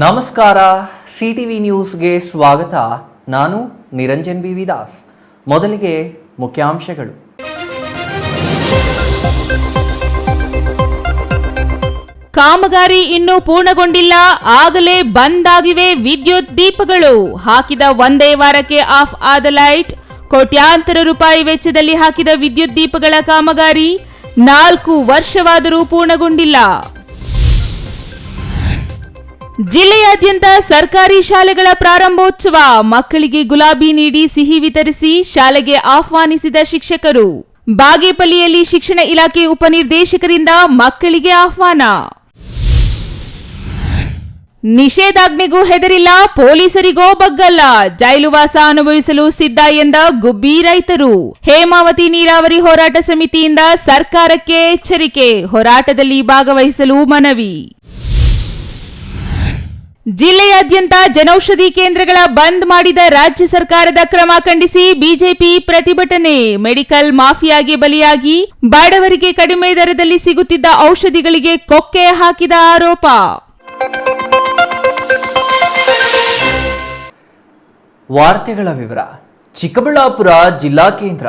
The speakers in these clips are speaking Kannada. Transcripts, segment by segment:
ನಮಸ್ಕಾರ ಸಿಟಿವಿ ನ್ಯೂಸ್ಗೆ ಸ್ವಾಗತ. ನಾನು ನಿರಂಜನ್ ಬಿ ದಾಸ್. ಮೊದಲಿಗೆ ಮುಖ್ಯಾಂಶಗಳು. ಕಾಮಗಾರಿ ಇನ್ನೂ ಪೂರ್ಣಗೊಂಡಿಲ್ಲ, ಆಗಲೇ ಬಂದ್ ಆಗಿವೆ ವಿದ್ಯುತ್ ದೀಪಗಳು. ಹಾಕಿದ ಒಂದೇ ವಾರಕ್ಕೆ ಆಫ್ ಆದ ಲೈಟ್. ಕೋಟ್ಯಾಂತರ ರೂಪಾಯಿ ವೆಚ್ಚದಲ್ಲಿ ಹಾಕಿದ ವಿದ್ಯುತ್ ದೀಪಗಳ ಕಾಮಗಾರಿ 4 ವರ್ಷವಾದರೂ ಪೂರ್ಣಗೊಂಡಿಲ್ಲ. ಜಿಲ್ಲೆಯಾದ್ಯಂತ ಸರ್ಕಾರಿ ಶಾಲೆಗಳ ಪ್ರಾರಂಭೋತ್ಸವ. ಮಕ್ಕಳಿಗೆ ಗುಲಾಬಿ ನೀಡಿ ಸಿಹಿ ವಿತರಿಸಿ ಶಾಲೆಗೆ ಆಹ್ವಾನಿಸಿದ ಶಿಕ್ಷಕರು. ಬಾಗೇಪಲ್ಲಿಯಲ್ಲಿ ಶಿಕ್ಷಣ ಇಲಾಖೆ ಉಪನಿರ್ದೇಶಕರಿಂದ ಮಕ್ಕಳಿಗೆ ಆಹ್ವಾನ. ನಿಷೇಧಾಜ್ಞೆಗೂ ಹೆದರಿಲ್ಲ, ಪೊಲೀಸರಿಗೋ ಬಗ್ಗಲ್ಲ. ಜೈಲುವಾಸ ಅನುಭವಿಸಲು ಸಿದ್ಧ ಎಂದ ಗುಬ್ಬಿ ರೈತರು. ಹೇಮಾವತಿ ನೀರಾವರಿ ಹೋರಾಟ ಸಮಿತಿಯಿಂದ ಸರ್ಕಾರಕ್ಕೆ ಎಚ್ಚರಿಕೆ. ಹೋರಾಟದಲ್ಲಿ ಭಾಗವಹಿಸಲು ಮನವಿ. ಜಿಲ್ಲೆಯಾದ್ಯಂತ ಜನೌಷಧಿ ಕೇಂದ್ರಗಳ ಬಂದ್ ಮಾಡಿದ ರಾಜ್ಯ ಸರ್ಕಾರದ ಕ್ರಮ ಖಂಡಿಸಿ ಬಿಜೆಪಿ ಪ್ರತಿಭಟನೆ. ಮೆಡಿಕಲ್ ಮಾಫಿಯಾಗೆ ಬಲಿಯಾಗಿ ಬಡವರಿಗೆ ಕಡಿಮೆ ದರದಲ್ಲಿ ಸಿಗುತ್ತಿದ್ದ ಔಷಧಿಗಳಿಗೆ ಕೊಕ್ಕೆ ಹಾಕಿದ ಆರೋಪ. ವಾರ್ತೆಗಳ ವಿವರ. ಚಿಕ್ಕಬಳ್ಳಾಪುರ ಜಿಲ್ಲಾ ಕೇಂದ್ರ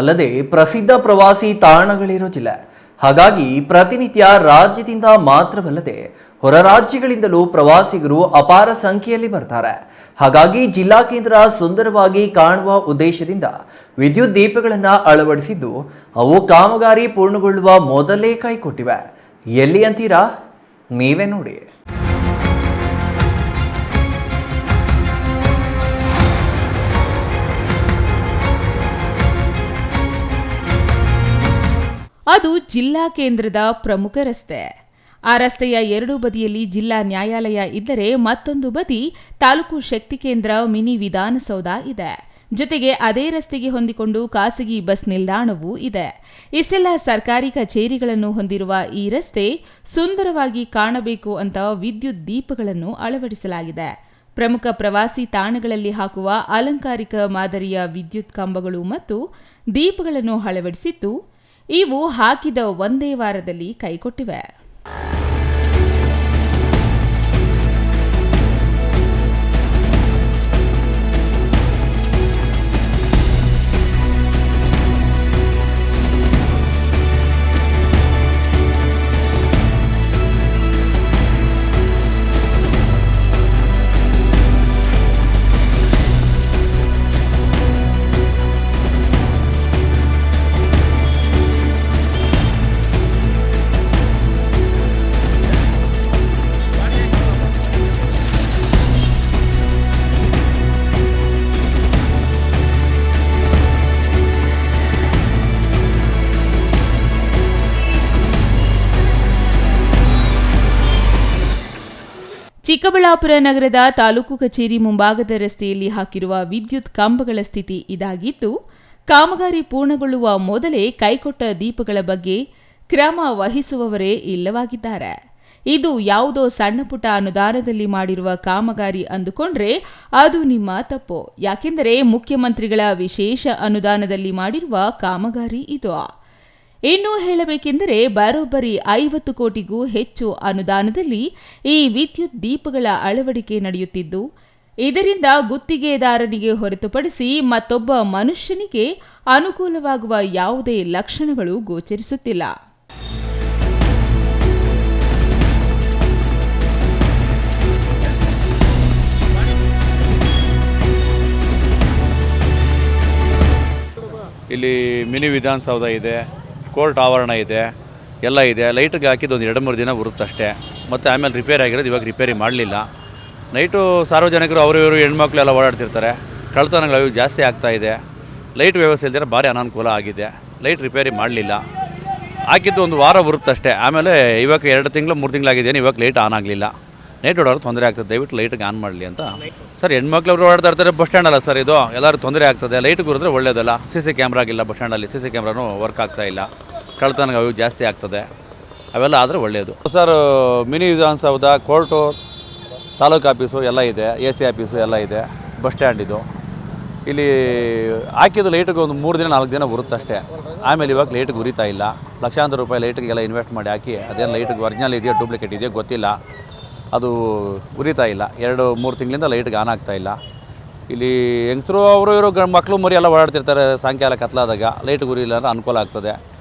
ಅಲ್ಲದೆ ಪ್ರಸಿದ್ಧ ಪ್ರವಾಸಿ ತಾಣಗಳಿರೋ ಜಿಲ್ಲೆ. ಹಾಗಾಗಿ ಪ್ರತಿನಿತ್ಯ ರಾಜ್ಯದಿಂದ ಮಾತ್ರವಲ್ಲದೆ ಹೊರ ರಾಜ್ಯಗಳಿಂದಲೂ ಪ್ರವಾಸಿಗರು ಅಪಾರ ಸಂಖ್ಯೆಯಲ್ಲಿ ಬರ್ತಾರೆ. ಹಾಗಾಗಿ ಜಿಲ್ಲಾ ಕೇಂದ್ರ ಸುಂದರವಾಗಿ ಕಾಣುವ ಉದ್ದೇಶದಿಂದ ವಿದ್ಯುತ್ ದೀಪಗಳನ್ನು ಅಳವಡಿಸಿದ್ದು ಅವು ಕಾಮಗಾರಿ ಪೂರ್ಣಗೊಳ್ಳುವ ಮೊದಲೇ ಕೈಕೊಟ್ಟಿವೆ. ಎಲ್ಲಿ ಅಂತೀರಾ? ನೀವೇ ನೋಡಿ. ಅದು ಜಿಲ್ಲಾ ಕೇಂದ್ರದ ಪ್ರಮುಖ ರಸ್ತೆ. ಆ ರಸ್ತೆಯ ಎರಡೂ ಬದಿಯಲ್ಲಿ ಜಿಲ್ಲಾ ನ್ಯಾಯಾಲಯ ಇದ್ದರೆ ಮತ್ತೊಂದು ಬದಿ ತಾಲೂಕು ಶಕ್ತಿ ಕೇಂದ್ರ, ಮಿನಿ ವಿಧಾನಸೌಧ ಇದೆ. ಜೊತೆಗೆ ಅದೇ ರಸ್ತೆಗೆ ಹೊಂದಿಕೊಂಡು ಖಾಸಗಿ ಬಸ್ ನಿಲ್ದಾಣವೂ ಇದೆ. ಇಷ್ಟೆಲ್ಲ ಸರ್ಕಾರಿ ಕಚೇರಿಗಳನ್ನು ಹೊಂದಿರುವ ಈ ರಸ್ತೆ ಸುಂದರವಾಗಿ ಕಾಣಬೇಕು ಅಂತ ವಿದ್ಯುತ್ ದೀಪಗಳನ್ನು ಅಳವಡಿಸಲಾಗಿದೆ. ಪ್ರಮುಖ ಪ್ರವಾಸಿ ತಾಣಗಳಲ್ಲಿ ಹಾಕುವ ಅಲಂಕಾರಿಕ ಮಾದರಿಯ ವಿದ್ಯುತ್ ಕಂಬಗಳು ಮತ್ತು ದೀಪಗಳನ್ನು ಅಳವಡಿಸಿದ್ದು ಇವು ಹಾಕಿದ ಒಂದೇ ವಾರದಲ್ಲಿ ಕೈಕೊಟ್ಟಿವೆ. ಚಿಕ್ಕಬಳ್ಳಾಪುರ ನಗರದ ತಾಲೂಕು ಕಚೇರಿ ಮುಂಭಾಗದ ರಸ್ತೆಯಲ್ಲಿ ಹಾಕಿರುವ ವಿದ್ಯುತ್ ಕಂಬಗಳ ಸ್ಥಿತಿ ಇದಾಗಿದ್ದು, ಕಾಮಗಾರಿ ಪೂರ್ಣಗೊಳ್ಳುವ ಮೊದಲೇ ಕೈಕೊಟ್ಟ ದೀಪಗಳ ಬಗ್ಗೆ ಕ್ರಮ ವಹಿಸುವವರೇ ಇಲ್ಲವಾಗಿದ್ದಾರೆ. ಇದು ಯಾವುದೋ ಸಣ್ಣಪುಟ್ಟ ಅನುದಾನದಲ್ಲಿ ಮಾಡಿರುವ ಕಾಮಗಾರಿ ಅಂದುಕೊಂಡ್ರೆ ಅದು ನಿಮ್ಮ ತಪ್ಪು. ಯಾಕೆಂದರೆ ಮುಖ್ಯಮಂತ್ರಿಗಳ ವಿಶೇಷ ಅನುದಾನದಲ್ಲಿ ಮಾಡಿರುವ ಕಾಮಗಾರಿ ಇದು. ಇನ್ನೂ ಹೇಳಬೇಕೆಂದರೆ ಬರೋಬ್ಬರಿ 50 ಕೋಟಿಗೂ ಹೆಚ್ಚು ಅನುದಾನದಲ್ಲಿ ಈ ವಿದ್ಯುತ್ ದೀಪಗಳ ಅಳವಡಿಕೆ ನಡೆಯುತ್ತಿದ್ದು, ಇದರಿಂದ ಗುತ್ತಿಗೆದಾರನಿಗೆ ಹೊರತುಪಡಿಸಿ ಮತ್ತೊಬ್ಬ ಮನುಷ್ಯನಿಗೆ ಅನುಕೂಲವಾಗುವ ಯಾವುದೇ ಲಕ್ಷಣಗಳು ಗೋಚರಿಸುತ್ತಿಲ್ಲ. ಇಲ್ಲಿ ಮಿನಿ ವಿಧಾನಸೌಧ ಇದೆ, ಕೋರ್ಟ್ ಆವರಣ ಇದೆ, ಎಲ್ಲ ಇದೆ. ಲೈಟಿಗೆ ಹಾಕಿದ್ದು ಒಂದು 2-3 ದಿನ ಬರುತ್ತಷ್ಟೇ. ಮತ್ತು ಆಮೇಲೆ ರಿಪೇರಿ ಆಗಿರೋದು ಇವಾಗ ರಿಪೇರಿ ಮಾಡಲಿಲ್ಲ. ನೈಟು ಸಾರ್ವಜನಿಕರು ಅವರು ಹೆಣ್ಮಕ್ಳು ಎಲ್ಲ ಓಡಾಡ್ತಿರ್ತಾರೆ. ಕಳ್ಳತನಗಳು ಜಾಸ್ತಿ ಆಗ್ತಾಯಿದೆ. ಲೈಟ್ ವ್ಯವಸ್ಥೆ ಇಲ್ದಿರ ಭಾರಿ ಅನಾನುಕೂಲ ಆಗಿದೆ. ಲೈಟ್ ರಿಪೇರಿ ಮಾಡಲಿಲ್ಲ. ಹಾಕಿದ್ದು ಒಂದು ವಾರ ಬರುತ್ತಷ್ಟೇ. ಆಮೇಲೆ ಇವಾಗ 2 ತಿಂಗಳು 3 ತಿಂಗಳಾಗಿದ್ದೇನೆ, ಇವಾಗ ಲೈಟ್ ಆನ್ ಆಗಲಿಲ್ಲ. ನೈಟ್ ಓಡಾಡೋರು ತೊಂದರೆ ಆಗ್ತದೆ, ದಯವಿಟ್ಟು ಲೈಟಿಗೆ ಆನ್ ಮಾಡಲಿ ಅಂತ. ಸರ್, ಹೆಣ್ಮಕ್ಳು ಓಡಾಡ್ತಾ ಇರ್ತಾರೆ. ಬಸ್ ಸ್ಟ್ಯಾಂಡ್ ಅಲ್ಲ ಸರ್ ಇದು, ಎಲ್ಲರೂ ತೊಂದರೆ ಆಗ್ತದೆ. ಲೈಟ್ ಗುರಿದ್ರೆ ಒಳ್ಳೇದಲ್ಲ. CC ಕ್ಯಾಮ್ರಾಗಿಲ್ಲ ಬಸ್ ಸ್ಟ್ಯಾಂಡಲ್ಲಿ, CC ಕ್ಯಾಮ್ರಾನು ವರ್ಕ್ ಆಗ್ತಾ ಇಲ್ಲ. ಕಳ್ಳತನಗಳು ಜಾಸ್ತಿ ಆಗ್ತದೆ. ಅವೆಲ್ಲ ಆದರೆ ಒಳ್ಳೆಯದು. Sir, mini Vidhana Soudha, court, taluk office ಎಲ್ಲ ಇದೆ, AC ಆಫೀಸು ಎಲ್ಲ ಇದೆ, ಬಸ್ ಸ್ಟ್ಯಾಂಡ್ ಇದು. ಇಲ್ಲಿ ಹಾಕಿದ್ದು ಲೈಟಿಗೆ ಒಂದು 3 ದಿನ 4 ದಿನ ಬರುತ್ತಷ್ಟೇ. ಆಮೇಲೆ ಇವಾಗ ಲೈಟಿಗೆ ಉರಿತಾ ಇಲ್ಲ. ಲಕ್ಷಾಂತರ ರೂಪಾಯಿ ಲೈಟಿಗೆಲ್ಲ ಇನ್ವೆಸ್ಟ್ ಮಾಡಿ ಹಾಕಿ ಅದೇನು ಲೈಟಿಗೆ ಒರಿಜಿನಲ್ ಇದೆಯೋ ಡೂಪ್ಲಿಕೇಟ್ ಇದೆಯೋ ಗೊತ್ತಿಲ್ಲ. ಅದು ಉರಿತಾ ಇಲ್ಲ. 2-3 ತಿಂಗಳಿಂದ ಲೈಟ್ಗೆ ಆನ್ ಆಗ್ತಾ ಇಲ್ಲ. ಇಲ್ಲಿ ಹೆಂಗಸರು ಅವರು ಇವರು ಮಕ್ಕಳು ಮರಿ ಎಲ್ಲ ಓಡಾಡ್ತಿರ್ತಾರೆ. ಸಾಯಂಕಾಲ ಕತ್ಲಾದಾಗ ಲೈಟ್ ಉರಿಲಿಲ್ಲ ಅಂದರೆ ಅನುಕೂಲ ಆಗ್ತದೆ.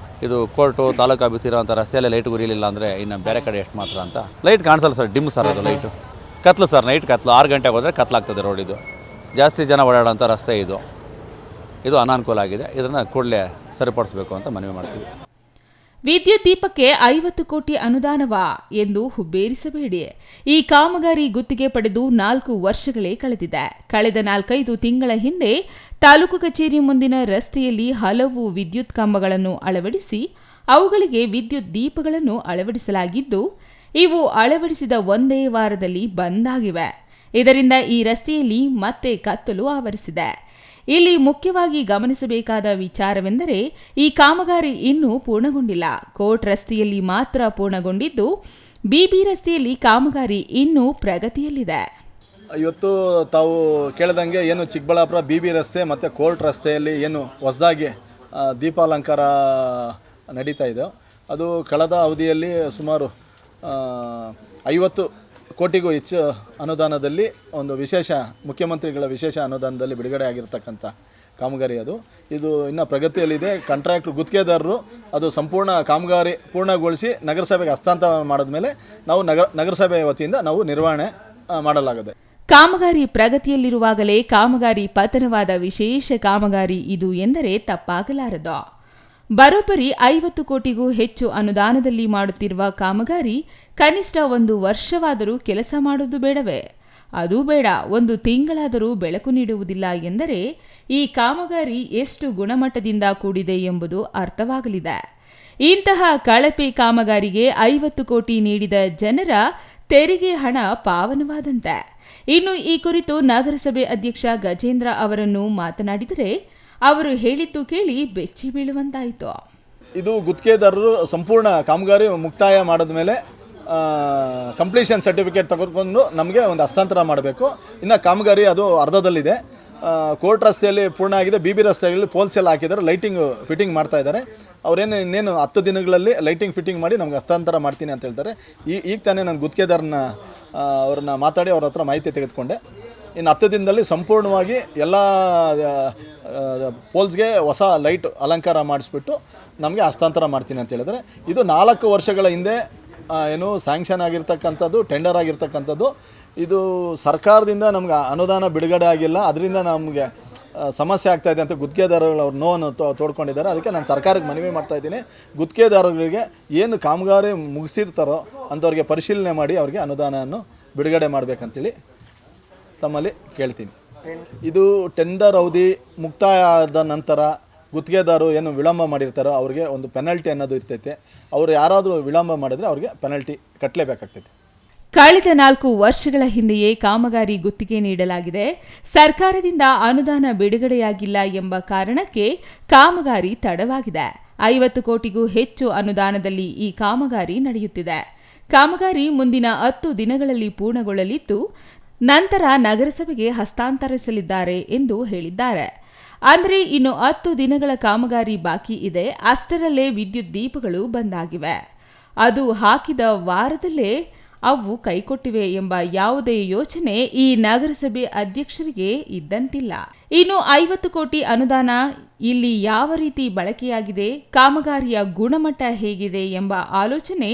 ಇದು ಕೋರ್ಟು ತಾಲೂಕು ಆಫೀಸ್ ಇರೋಂಥ ರಸ್ತೆಯಲ್ಲೇ ಲೈಟ್ ಉರಿಲಿಲ್ಲ ಅಂದರೆ ಇನ್ನು ಬೇರೆ ಕಡೆ ಎಷ್ಟು ಮಾತ್ರ ಅಂತ. ಲೈಟ್ ಕಾಣಿಸಲ್ಲ ಸರ್, ಡಿಮ್ ಸರ್ ಅದು ಲೈಟು. ಕತ್ಲು ಸರ್, ನೈಟ್ ಕತ್ಲು. 6 ಗಂಟೆಗೆ ಹೋದರೆ ಕತ್ಲಾಗ್ತದೆ ರೋಡ್. ಇದು ಜಾಸ್ತಿ ಜನ ಓಡಾಡೋಂಥ ರಸ್ತೆ ಇದು ಅನಾನುಕೂಲ ಆಗಿದೆ. ಇದನ್ನು ಕೂಡಲೇ ಸರಿಪಡಿಸಬೇಕು ಅಂತ ಮನವಿ ಮಾಡ್ತೀವಿ. ವಿದ್ಯುತ್ ದೀಪಕ್ಕೆ 50 ಕೋಟಿ ಅನುದಾನವಾ ಎಂದು ಹುಬ್ಬೇರಿಸಬೇಡಿ. ಈ ಕಾಮಗಾರಿ ಗುತ್ತಿಗೆ ಪಡೆದು 4 ವರ್ಷಗಳೇ ಕಳೆದಿದೆ. ಕಳೆದ 4-5 ತಿಂಗಳ ಹಿಂದೆ ತಾಲೂಕು ಕಚೇರಿ ಮುಂದಿನ ರಸ್ತೆಯಲ್ಲಿ ಹಲವು ವಿದ್ಯುತ್ ಕಂಬಗಳನ್ನು ಅಳವಡಿಸಿ ಅವುಗಳಿಗೆ ವಿದ್ಯುತ್ ದೀಪಗಳನ್ನು ಅಳವಡಿಸಲಾಗಿದ್ದು, ಇವು ಅಳವಡಿಸಿದ ಒಂದೇ ವಾರದಲ್ಲಿ ಬಂದ್ ಆಗಿವೆ. ಇದರಿಂದ ಈ ರಸ್ತೆಯಲ್ಲಿ ಮತ್ತೆ ಕತ್ತಲು ಆವರಿಸಿದೆ. ಇಲ್ಲಿ ಮುಖ್ಯವಾಗಿ ಗಮನಿಸಬೇಕಾದ ವಿಚಾರವೆಂದರೆ ಈ ಕಾಮಗಾರಿ ಇನ್ನೂ ಪೂರ್ಣಗೊಂಡಿಲ್ಲ. ಕೋರ್ಟ್ ರಸ್ತೆಯಲ್ಲಿ ಮಾತ್ರ ಪೂರ್ಣಗೊಂಡಿದ್ದು, ಬಿಬಿ ರಸ್ತೆಯಲ್ಲಿ ಕಾಮಗಾರಿ ಇನ್ನೂ ಪ್ರಗತಿಯಲ್ಲಿದೆ. ಇವತ್ತು ತಾವು ಕೇಳಿದಂಗೆ ಏನು ಚಿಕ್ಕಬಳ್ಳಾಪುರ ಬಿಬಿ ರಸ್ತೆ ಮತ್ತು ಕೋರ್ಟ್ ರಸ್ತೆಯಲ್ಲಿ ಏನು ಹೊಸದಾಗಿ ದೀಪಾಲಂಕಾರ ನಡೀತಾ ಇದೆ, ಅದು ಕಳೆದ ಅವಧಿಯಲ್ಲಿ ಸುಮಾರು 50 ಕೋಟಿಗೂ ಹೆಚ್ಚು ಅನುದಾನದಲ್ಲಿ ಒಂದು ಮುಖ್ಯಮಂತ್ರಿಗಳ ವಿಶೇಷ ಅನುದಾನದಲ್ಲಿ ಬಿಡುಗಡೆ ಆಗಿರ್ತಕ್ಕಂಥ ಕಾಮಗಾರಿ ಇದು ಇನ್ನು ಪ್ರಗತಿಯಲ್ಲಿದೆ. ಕಾಂಟ್ರಾಕ್ಟ್ರು ಗುತ್ತಿಗೆದಾರರು ಅದು ಸಂಪೂರ್ಣ ಕಾಮಗಾರಿ ಪೂರ್ಣಗೊಳಿಸಿ ನಗರಸಭೆಗೆ ಹಸ್ತಾಂತರ ಮಾಡಿದ್ಮೇಲೆ ನಾವು ನಗರಸಭೆ ವತಿಯಿಂದ ನಾವು ನಿರ್ವಹಣೆ ಮಾಡಲಾಗಿದೆ. ಕಾಮಗಾರಿ ಪ್ರಗತಿಯಲ್ಲಿರುವಾಗಲೇ ಕಾಮಗಾರಿ ಪತನವಾದ ವಿಶೇಷ ಕಾಮಗಾರಿ ಇದು ಎಂದರೆ ತಪ್ಪಾಗಲಾರದು. ಬರೋಬ್ಬರಿ 50 ಕೋಟಿಗೂ ಹೆಚ್ಚು ಅನುದಾನದಲ್ಲಿ ಮಾಡುತ್ತಿರುವ ಕಾಮಗಾರಿ ಕನಿಷ್ಠ 1 ವರ್ಷವಾದರೂ ಕೆಲಸ ಮಾಡುವುದು ಬೇಡವೇ? ಅದೂ ಬೇಡ, 1 ತಿಂಗಳಾದರೂ ಬೆಳಕು ನೀಡುವುದಿಲ್ಲ ಎಂದರೆ ಈ ಕಾಮಗಾರಿ ಎಷ್ಟು ಗುಣಮಟ್ಟದಿಂದ ಕೂಡಿದೆ ಎಂಬುದು ಅರ್ಥವಾಗಲಿದೆ. ಇಂತಹ ಕಳಪೆ ಕಾಮಗಾರಿಗೆ 50 ಕೋಟಿ ನೀಡಿದ ಜನರ ತೆರಿಗೆ ಹಣ ಪಾವನವಾದಂತೆ. ಇನ್ನು ಈ ಕುರಿತು ನಗರಸಭೆ ಅಧ್ಯಕ್ಷ ಗಜೇಂದ್ರ ಅವರನ್ನು ಮಾತನಾಡಿದರೆ ಅವರು ಹೇಳಿದ್ದು ಕೇಳಿ ಬೆಚ್ಚಿ ಬೀಳುವಂತಾಯಿತು. ಇದು ಗುತ್ತಿಗೆದಾರರು ಸಂಪೂರ್ಣ ಕಾಮಗಾರಿ ಮುಕ್ತಾಯ ಮಾಡಿದ ಮೇಲೆ ಕಂಪ್ಲೀಷನ್ ಸರ್ಟಿಫಿಕೇಟ್ ತೆಗೆದುಕೊಂಡು ನಮಗೆ ಒಂದು ಹಸ್ತಾಂತರ ಮಾಡಬೇಕು. ಇನ್ನು ಕಾಮಗಾರಿ ಅದು ಅರ್ಧದಲ್ಲಿದೆ. ಕೋರ್ಟ್ ರಸ್ತೆಯಲ್ಲಿ ಪೂರ್ಣ ಆಗಿದೆ. ಬಿಬಿ ರಸ್ತೆಯಲ್ಲಿ ಪೋಲ್ಸ್ ಎಲ್ಲ ಹಾಕಿದ್ದಾರೆ, ಲೈಟಿಂಗ್ ಫಿಟ್ಟಿಂಗ್ ಮಾಡ್ತಾ ಇದ್ದಾರೆ. ಇನ್ನೇನು 10 ದಿನಗಳಲ್ಲಿ ಲೈಟಿಂಗ್ ಫಿಟ್ಟಿಂಗ್ ಮಾಡಿ ನಮ್ಗೆ ಹಸ್ತಾಂತರ ಮಾಡ್ತೀನಿ ಅಂತ ಹೇಳ್ತಾರೆ. ಈಗ ತಾನೇ ನಾನು ಗುತ್ತಿಗೆದಾರನ ಅವ್ರನ್ನ ಮಾತಾಡಿ ಅವ್ರ ಹತ್ರ ಮಾಹಿತಿ ತೆಗೆದುಕೊಂಡೆ. ಇನ್ನು 10 ದಿನದಲ್ಲಿ ಸಂಪೂರ್ಣವಾಗಿ ಎಲ್ಲ ಪೋಲ್ಸ್ಗೆ ಹೊಸ ಲೈಟ್ ಅಲಂಕಾರ ಮಾಡಿಸ್ಬಿಟ್ಟು ನಮಗೆ ಹಸ್ತಾಂತರ ಮಾಡ್ತೀನಿ ಅಂತ ಹೇಳಿದರೆ, ಇದು 4 ವರ್ಷಗಳ ಹಿಂದೆ ಏನು ಸ್ಯಾಂಕ್ಷನ್ ಆಗಿರ್ತಕ್ಕಂಥದ್ದು, ಟೆಂಡರ್ ಆಗಿರ್ತಕ್ಕಂಥದ್ದು. ಇದು ಸರ್ಕಾರದಿಂದ ನಮ್ಗೆ ಅನುದಾನ ಬಿಡುಗಡೆ ಆಗಿಲ್ಲ, ಅದರಿಂದ ನಮಗೆ ಸಮಸ್ಯೆ ಆಗ್ತಾಯಿದೆ ಅಂತ ಗುತ್ತಿಗೆದಾರಗಳು ಅವ್ರ ನೋವನ್ನು ತೋಡ್ಕೊಂಡಿದ್ದಾರೆ. ಅದಕ್ಕೆ ನಾನು ಸರ್ಕಾರಕ್ಕೆ ಮನವಿ ಮಾಡ್ತಾಯಿದ್ದೀನಿ, ಗುತ್ತಿಗೆದಾರರಿಗೆ ಏನು ಕಾಮಗಾರಿ ಮುಗಿಸಿರ್ತಾರೋ ಅಂಥವ್ರಿಗೆ ಪರಿಶೀಲನೆ ಮಾಡಿ ಅವ್ರಿಗೆ ಅನುದಾನವನ್ನು ಬಿಡುಗಡೆ ಮಾಡಬೇಕಂತೇಳಿ ತಮ್ಮಲ್ಲಿ ಕೇಳ್ತೀನಿ. ಇದು ಟೆಂಡರ್ ಅವಧಿ ಮುಕ್ತಾಯ ಆದ ನಂತರ ಗುತ್ತಿಗೆದಾರರು ಏನು ವಿಳಂಬ ಮಾಡಿರ್ತಾರೋ ಅವ್ರಿಗೆ ಒಂದು ಪೆನಲ್ಟಿ ಅನ್ನೋದು ಇರ್ತೈತೆ. ಅವರು ಯಾರಾದರೂ ವಿಳಂಬ ಮಾಡಿದರೆ ಅವ್ರಿಗೆ ಪೆನಲ್ಟಿ ಕಟ್ಟಲೇಬೇಕಾಗ್ತೈತೆ. ಕಳೆದ 4 ವರ್ಷಗಳ ಹಿಂದೆಯೇ ಕಾಮಗಾರಿ ಗುತ್ತಿಗೆ ನೀಡಲಾಗಿದೆ. ಸರ್ಕಾರದಿಂದ ಅನುದಾನ ಬಿಡುಗಡೆಯಾಗಿಲ್ಲ ಎಂಬ ಕಾರಣಕ್ಕೆ ಕಾಮಗಾರಿ ತಡವಾಗಿದೆ. 50 ಕೋಟಿಗೂ ಹೆಚ್ಚು ಅನುದಾನದಲ್ಲಿ ಈ ಕಾಮಗಾರಿ ನಡೆಯುತ್ತಿದೆ. ಕಾಮಗಾರಿ ಮುಂದಿನ 10 ದಿನಗಳಲ್ಲಿ ಪೂರ್ಣಗೊಳ್ಳಲಿದ್ದು, ನಂತರ ನಗರಸಭೆಗೆ ಹಸ್ತಾಂತರಿಸಲಿದ್ದಾರೆ ಎಂದು ಹೇಳಿದ್ದಾರೆ. ಅಂದರೆ ಇನ್ನು 10 ದಿನಗಳ ಕಾಮಗಾರಿ ಬಾಕಿ ಇದೆ. ಅಷ್ಟರಲ್ಲೇ ವಿದ್ಯುತ್ ದೀಪಗಳು ಬಂದಾಗಿವೆ. ಅದು ಹಾಕಿದ ವಾರದಲ್ಲೇ ಅವು ಕೈಕೊಟ್ಟಿವೆ ಎಂಬ ಯಾವುದೇ ಯೋಚನೆ ಈ ನಗರಸಭೆ ಅಧ್ಯಕ್ಷರಿಗೆ ಇದ್ದಂತಿಲ್ಲ. ಇನ್ನು 50 ಕೋಟಿ ಅನುದಾನ ಇಲ್ಲಿ ಯಾವ ರೀತಿ ಬಳಕೆಯಾಗಿದೆ, ಕಾಮಗಾರಿಯ ಗುಣಮಟ್ಟ ಹೇಗಿದೆ ಎಂಬ ಆಲೋಚನೆ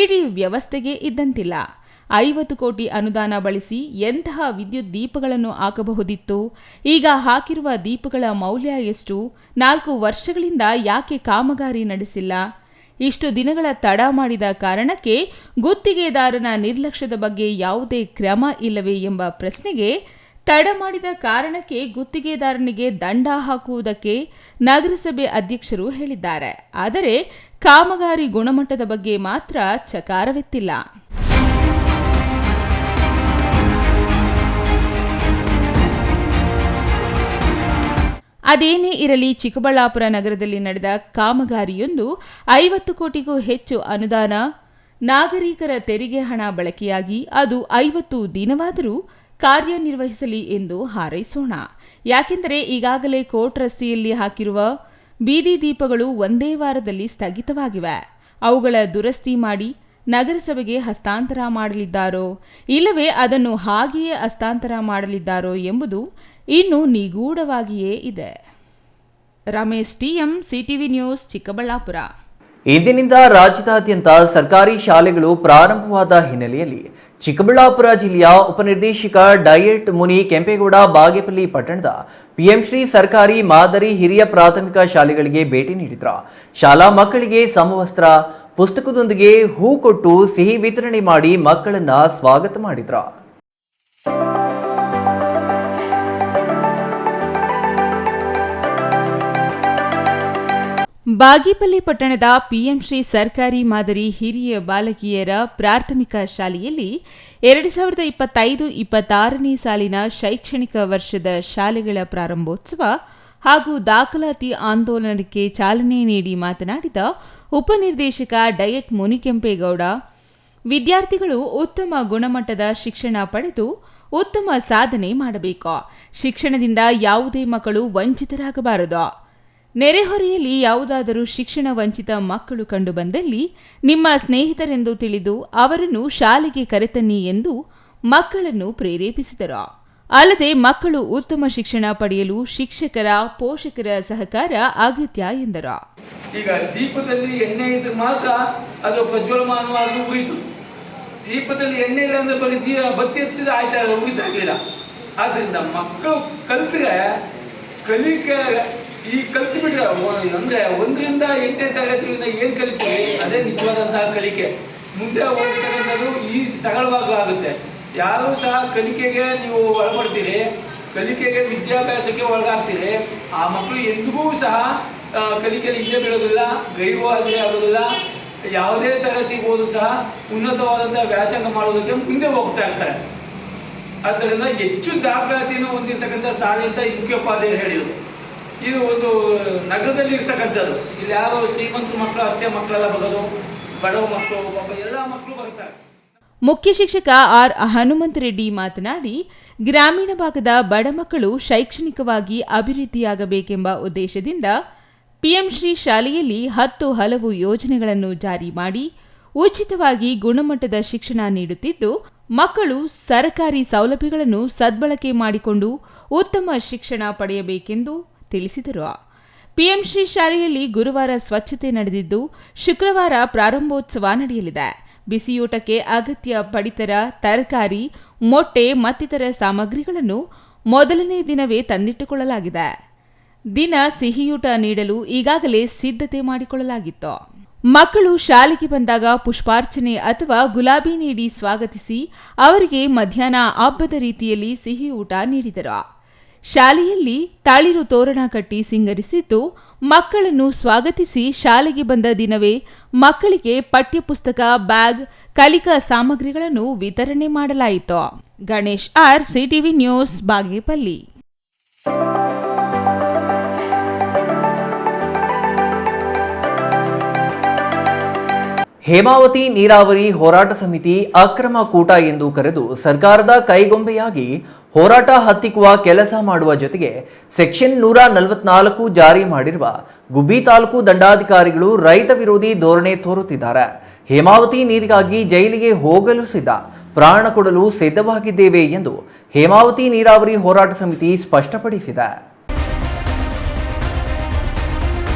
ಇಡೀ ವ್ಯವಸ್ಥೆಗೆ ಇದ್ದಂತಿಲ್ಲ. 50 ಕೋಟಿ ಅನುದಾನ ಬಳಸಿ ಎಂತಹ ವಿದ್ಯುತ್ ದೀಪಗಳನ್ನು ಹಾಕಬಹುದಿತ್ತು? ಈಗ ಹಾಕಿರುವ ದೀಪಗಳ ಮೌಲ್ಯ ಎಷ್ಟು? 4 ವರ್ಷಗಳಿಂದ ಯಾಕೆ ಕಾಮಗಾರಿ ನಡೆಸಿಲ್ಲ? ಇಷ್ಟು ದಿನಗಳ ತಡ ಮಾಡಿದ ಕಾರಣಕ್ಕೆ ಗುತ್ತಿಗೆದಾರನ ನಿರ್ಲಕ್ಷ್ಯದ ಬಗ್ಗೆ ಯಾವುದೇ ಕ್ರಮ ಇಲ್ಲವೇ ಎಂಬ ಪ್ರಶ್ನೆಗೆ ತಡ ಮಾಡಿದ ಕಾರಣಕ್ಕೆ ಗುತ್ತಿಗೆದಾರನಿಗೆ ದಂಡ ಹಾಕುವುದಕ್ಕೆ ನಗರಸಭೆ ಅಧ್ಯಕ್ಷರು ಹೇಳಿದ್ದಾರೆ. ಆದರೆ ಕಾಮಗಾರಿ ಗುಣಮಟ್ಟದ ಬಗ್ಗೆ ಮಾತ್ರ ಚಕಾರವೆತ್ತಿಲ್ಲ. ಅದೇನೇ ಇರಲಿ, ಚಿಕ್ಕಬಳ್ಳಾಪುರ ನಗರದಲ್ಲಿ ನಡೆದ ಕಾಮಗಾರಿಯೊಂದು 50 ಕೋಟಿಗೂ ಹೆಚ್ಚು ಅನುದಾನ, ನಾಗರಿಕರ ತೆರಿಗೆ ಹಣ ಬಳಕೆಯಾಗಿ ಅದು 50 ದಿನವಾದರೂ ಕಾರ್ಯನಿರ್ವಹಿಸಲಿ ಎಂದು ಹಾರೈಸೋಣ. ಯಾಕೆಂದರೆ ಈಗಾಗಲೇ ಕೋರ್ಟ್ ರಸ್ತೆಯಲ್ಲಿ ಹಾಕಿರುವ ಬೀದಿ ದೀಪಗಳು ಒಂದೇ ವಾರದಲ್ಲಿ ಸ್ಥಗಿತವಾಗಿವೆ. ಅವುಗಳ ದುರಸ್ತಿ ಮಾಡಿ ನಗರಸಭೆಗೆ ಹಸ್ತಾಂತರ ಮಾಡಲಿದ್ದಾರೋ ಇಲ್ಲವೇ ಅದನ್ನು ಹಾಗೆಯೇ ಹಸ್ತಾಂತರ ಮಾಡಲಿದ್ದಾರೋ ಎಂಬುದು ಇನ್ನೂ ನಿಗೂಢವಾಗಿಯೇ ಇದೆ. Ramesh TM, CTV news, Chikkaballapur. ಇಂದಿನಿಂದ ರಾಜ್ಯದಾದ್ಯಂತ ಸರ್ಕಾರಿ ಶಾಲೆಗಳು ಪ್ರಾರಂಭವಾದ ಹಿನ್ನೆಲೆಯಲ್ಲಿ ಚಿಕ್ಕಬಳ್ಳಾಪುರ ಜಿಲ್ಲೆಯ ಉಪನಿರ್ದೇಶಕ ಡಯಟ್ ಮುನಿ ಕೆಂಪೇಗೌಡ ಬಾಗೇಪಲ್ಲಿ ಪಟ್ಟಣದ ಪಿಎಂಶ್ರೀ ಸರ್ಕಾರಿ ಮಾದರಿ ಹಿರಿಯ ಪ್ರಾಥಮಿಕ ಶಾಲೆಗಳಿಗೆ ಭೇಟಿ ನೀಡಿದ್ರು. ಶಾಲಾ ಮಕ್ಕಳಿಗೆ ಸಮವಸ್ತ್ರ, ಪುಸ್ತಕದೊಂದಿಗೆ ಹೂ ಕೊಟ್ಟು ಸಿಹಿ ವಿತರಣೆ ಮಾಡಿ ಮಕ್ಕಳನ್ನ ಸ್ವಾಗತ ಮಾಡಿದ್ರು. ಬಾಗೇಪಲ್ಲಿ ಪಟ್ಟಣದ ಪಿಎಂಶ್ರೀ ಸರ್ಕಾರಿ ಮಾದರಿ ಹಿರಿಯ ಬಾಲಕಿಯರ ಪ್ರಾಥಮಿಕ ಶಾಲೆಯಲ್ಲಿ 2025-26ನೇ ಸಾಲಿನ ಶೈಕ್ಷಣಿಕ ವರ್ಷದ ಶಾಲೆಗಳ ಪ್ರಾರಂಭೋತ್ಸವ ಹಾಗೂ ದಾಖಲಾತಿ ಆಂದೋಲನಕ್ಕೆ ಚಾಲನೆ ನೀಡಿ ಮಾತನಾಡಿದ ಉಪನಿರ್ದೇಶಕ ಡಯಟ್ ಮುನಿಕೆಂಪೇಗೌಡ, ವಿದ್ಯಾರ್ಥಿಗಳು ಉತ್ತಮ ಗುಣಮಟ್ಟದ ಶಿಕ್ಷಣ ಪಡೆದು ಉತ್ತಮ ಸಾಧನೆ ಮಾಡಬೇಕು. ಶಿಕ್ಷಣದಿಂದ ಯಾವುದೇ ಮಕ್ಕಳು ವಂಚಿತರಾಗಬಾರದು. ನೆರೆಹೊರೆಯಲ್ಲಿ ಯಾವುದಾದರೂ ಶಿಕ್ಷಣ ವಂಚಿತ ಮಕ್ಕಳು ಕಂಡುಬಂದಲ್ಲಿ ನಿಮ್ಮ ಸ್ನೇಹಿತರೆಂದು ತಿಳಿದು ಅವರನ್ನು ಶಾಲೆಗೆ ಕರೆತನ್ನಿ ಎಂದು ಮಕ್ಕಳನ್ನು ಪ್ರೇರೇಪಿಸಿದರು. ಅಲ್ಲದೆ ಮಕ್ಕಳು ಉತ್ತಮ ಶಿಕ್ಷಣ ಪಡೆಯಲು ಶಿಕ್ಷಕರ, ಪೋಷಕರ ಸಹಕಾರ ಅಗತ್ಯ ಎಂದರು. ಈಗ ದೀಪದಲ್ಲಿ ಎಣ್ಣೆ ಇದ್ರೆ ಮಾತ್ರ ಅದು ಪ್ರಜ್ವಲಮಾನವಾಗಿ ಉರಿತು. ದೀಪದಲ್ಲಿ ಎಣ್ಣೆ ಇಲ್ಲ ಅಂದ್ರೆ ಬರೀ ಬತ್ತಿ ಹಚ್ಚಿದ್ರೆ ಆಯ್ತಾ, ಉರಿತಾಗಲಿಲ್ಲ. ಆದ್ರಿಂದ ಮಕ್ಕಳು ಕಲ್ತ್ರೆ ಕಲಿಕೆ ಈ ಕಲ್ತು ಬಿಟ್ರೆ ಅಂದರೆ 1ರಿಂದ 8ನೇ ತರಗತಿಯಿಂದ ಏನು ಕಲಿತೀವಿ ಅದೇ ನಿಜವಾದಂತಹ ಕಲಿಕೆ. ಮುಂದೆ ಹೋಗ್ತಕ್ಕಂಥದ್ದು ಈ ಸರಳವಾಗಿ ಆಗುತ್ತೆ. ಯಾರೂ ಸಹ ಕಲಿಕೆಗೆ ನೀವು ಒಳಪಡ್ತೀರಿ, ಕಲಿಕೆಗೆ ವಿದ್ಯಾಭ್ಯಾಸಕ್ಕೆ ಒಳಗಾಗ್ತೀರಿ, ಆ ಮಕ್ಕಳು ಎಂದಿಗೂ ಸಹ ಕಲಿಕೆಯಲ್ಲಿ ಹಿಂದೆ ಬೀಳೋದಿಲ್ಲ, ಗೈರುಹಾಜರಿ ಆಗೋದಿಲ್ಲ. ಯಾವುದೇ ತರಗತಿಗೆ ಹೋದರೂ ಸಹ ಉನ್ನತವಾದಂಥ ವ್ಯಾಸಂಗ ಮಾಡೋದಕ್ಕೆ ಮುಂದೆ ಹೋಗ್ತಾ ಇರ್ತಾರೆ. ಆದ್ದರಿಂದ ಹೆಚ್ಚು ದಾಖಲಾತಿಯನ್ನು ಹೊಂದಿರತಕ್ಕಂಥ ಶಾಲೆ ಅಂತ ಈ ಮುಖ್ಯೋಪಾಧ್ಯಾಯರು ಹೇಳಿದರು. ಇದು ಒಂದು ನಗರದಲ್ಲಿ ಇರ್ತಕ್ಕಂಥದ್ದು. ಇಲ್ಲಿ ಯಾರೋ ಶ್ರೀಮಂತರ ಮಕ್ಕಳು ಅಷ್ಟೇ ಮಕ್ಕಳೆಲ್ಲ ಬರೋದು, ಬಡವ ಮಕ್ಕಳು, ಎಲ್ಲ ಮಕ್ಕಳು ಬರ್ತಾರೆ. ಮುಖ್ಯ ಶಿಕ್ಷಕ ಆರ್ ಹನುಮಂತರೆಡ್ಡಿ ಮಾತನಾಡಿ, ಗ್ರಾಮೀಣ ಭಾಗದ ಬಡ ಮಕ್ಕಳು ಶೈಕ್ಷಣಿಕವಾಗಿ ಅಭಿವೃದ್ಧಿಯಾಗಬೇಕೆಂಬ ಉದ್ದೇಶದಿಂದ ಪಿಎಂಶ್ರೀ ಶಾಲೆಯಲ್ಲಿ 10 ಹಲವು ಯೋಜನೆಗಳನ್ನು ಜಾರಿ ಮಾಡಿ ಉಚಿತವಾಗಿ ಗುಣಮಟ್ಟದ ಶಿಕ್ಷಣ ನೀಡುತ್ತಿದ್ದು, ಮಕ್ಕಳು ಸರ್ಕಾರಿ ಸೌಲಭ್ಯಗಳನ್ನು ಸದ್ಬಳಕೆ ಮಾಡಿಕೊಂಡು ಉತ್ತಮ ಶಿಕ್ಷಣ ಪಡೆಯಬೇಕೆಂದು ತಿಳಿಸಿದರು. ಪಿಎಂಶ್ರೀ ಶಾಲೆಯಲ್ಲಿ ಗುರುವಾರ ಸ್ವಚ್ಛತೆ ನಡೆದಿದ್ದು, ಶುಕ್ರವಾರ ಪ್ರಾರಂಭೋತ್ಸವ ನಡೆಯಲಿದೆ. ಬಿಸಿಯೂಟಕ್ಕೆ ಅಗತ್ಯ ಪಡಿತರ, ತರಕಾರಿ, ಮೊಟ್ಟೆ ಮತ್ತಿತರ ಸಾಮಗ್ರಿಗಳನ್ನು ಮೊದಲನೇ ದಿನವೇ ತಂದಿಟ್ಟುಕೊಳ್ಳಲಾಗಿದೆ. ದಿನ ಸಿಹಿಯೂಟ ನೀಡಲು ಈಗಾಗಲೇ ಸಿದ್ಧತೆ ಮಾಡಿಕೊಳ್ಳಲಾಗಿತ್ತು. ಮಕ್ಕಳು ಶಾಲೆಗೆ ಬಂದಾಗ ಪುಷ್ಪಾರ್ಚನೆ ಅಥವಾ ಗುಲಾಬಿ ನೀಡಿ ಸ್ವಾಗತಿಸಿ ಅವರಿಗೆ ಮಧ್ಯಾಹ್ನ ಹಬ್ಬದ ರೀತಿಯಲ್ಲಿ ಸಿಹಿಯೂಟ ನೀಡಿದರು. ಶಾಲೆಯಲ್ಲಿ ತಾಳಿರು ತೋರಣ ಕಟ್ಟಿ ಸಿಂಗರಿಸಿದ್ದು, ಮಕ್ಕಳನ್ನು ಸ್ವಾಗತಿಸಿ ಶಾಲೆಗೆ ಬಂದ ದಿನವೇ ಮಕ್ಕಳಿಗೆ ಪಠ್ಯಪುಸ್ತಕ, ಬ್ಯಾಗ್, ಕಲಿಕಾ ಸಾಮಗ್ರಿಗಳನ್ನು ವಿತರಣೆ ಮಾಡಲಾಯಿತು. Ganesh R, CTV news, Bagepalli. Hemavati ನೀರಾವರಿ ಹೋರಾಟ ಸಮಿತಿ ಅಕ್ರಮ ಕೂಟ ಎಂದು ಕರೆದು ಸರ್ಕಾರದ ಕೈಗೊಂಬೆಯಾಗಿ ಹೋರಾಟ ಹತ್ತಿಕ್ಕುವ ಕೆಲಸ ಮಾಡುವ ಜೊತೆಗೆ ಸೆಕ್ಷನ್ 144 ಜಾರಿ ಮಾಡಿರುವ ಗುಬ್ಬಿ ತಾಲೂಕು ದಂಡಾಧಿಕಾರಿಗಳು ರೈತ ವಿರೋಧಿ ಧೋರಣೆ ತೋರುತ್ತಿದ್ದಾರೆ. ಹೇಮಾವತಿ ನೀರಿಗಾಗಿ ಜೈಲಿಗೆ ಹೋಗಲು ಸಿದ್ಧ, ಪ್ರಾಣ ಕೊಡಲು ಸಿದ್ಧವಾಗಿದ್ದೇವೆ ಎಂದು ಹೇಮಾವತಿ ನೀರಾವರಿ ಹೋರಾಟ ಸಮಿತಿ ಸ್ಪಷ್ಟಪಡಿಸಿದೆ.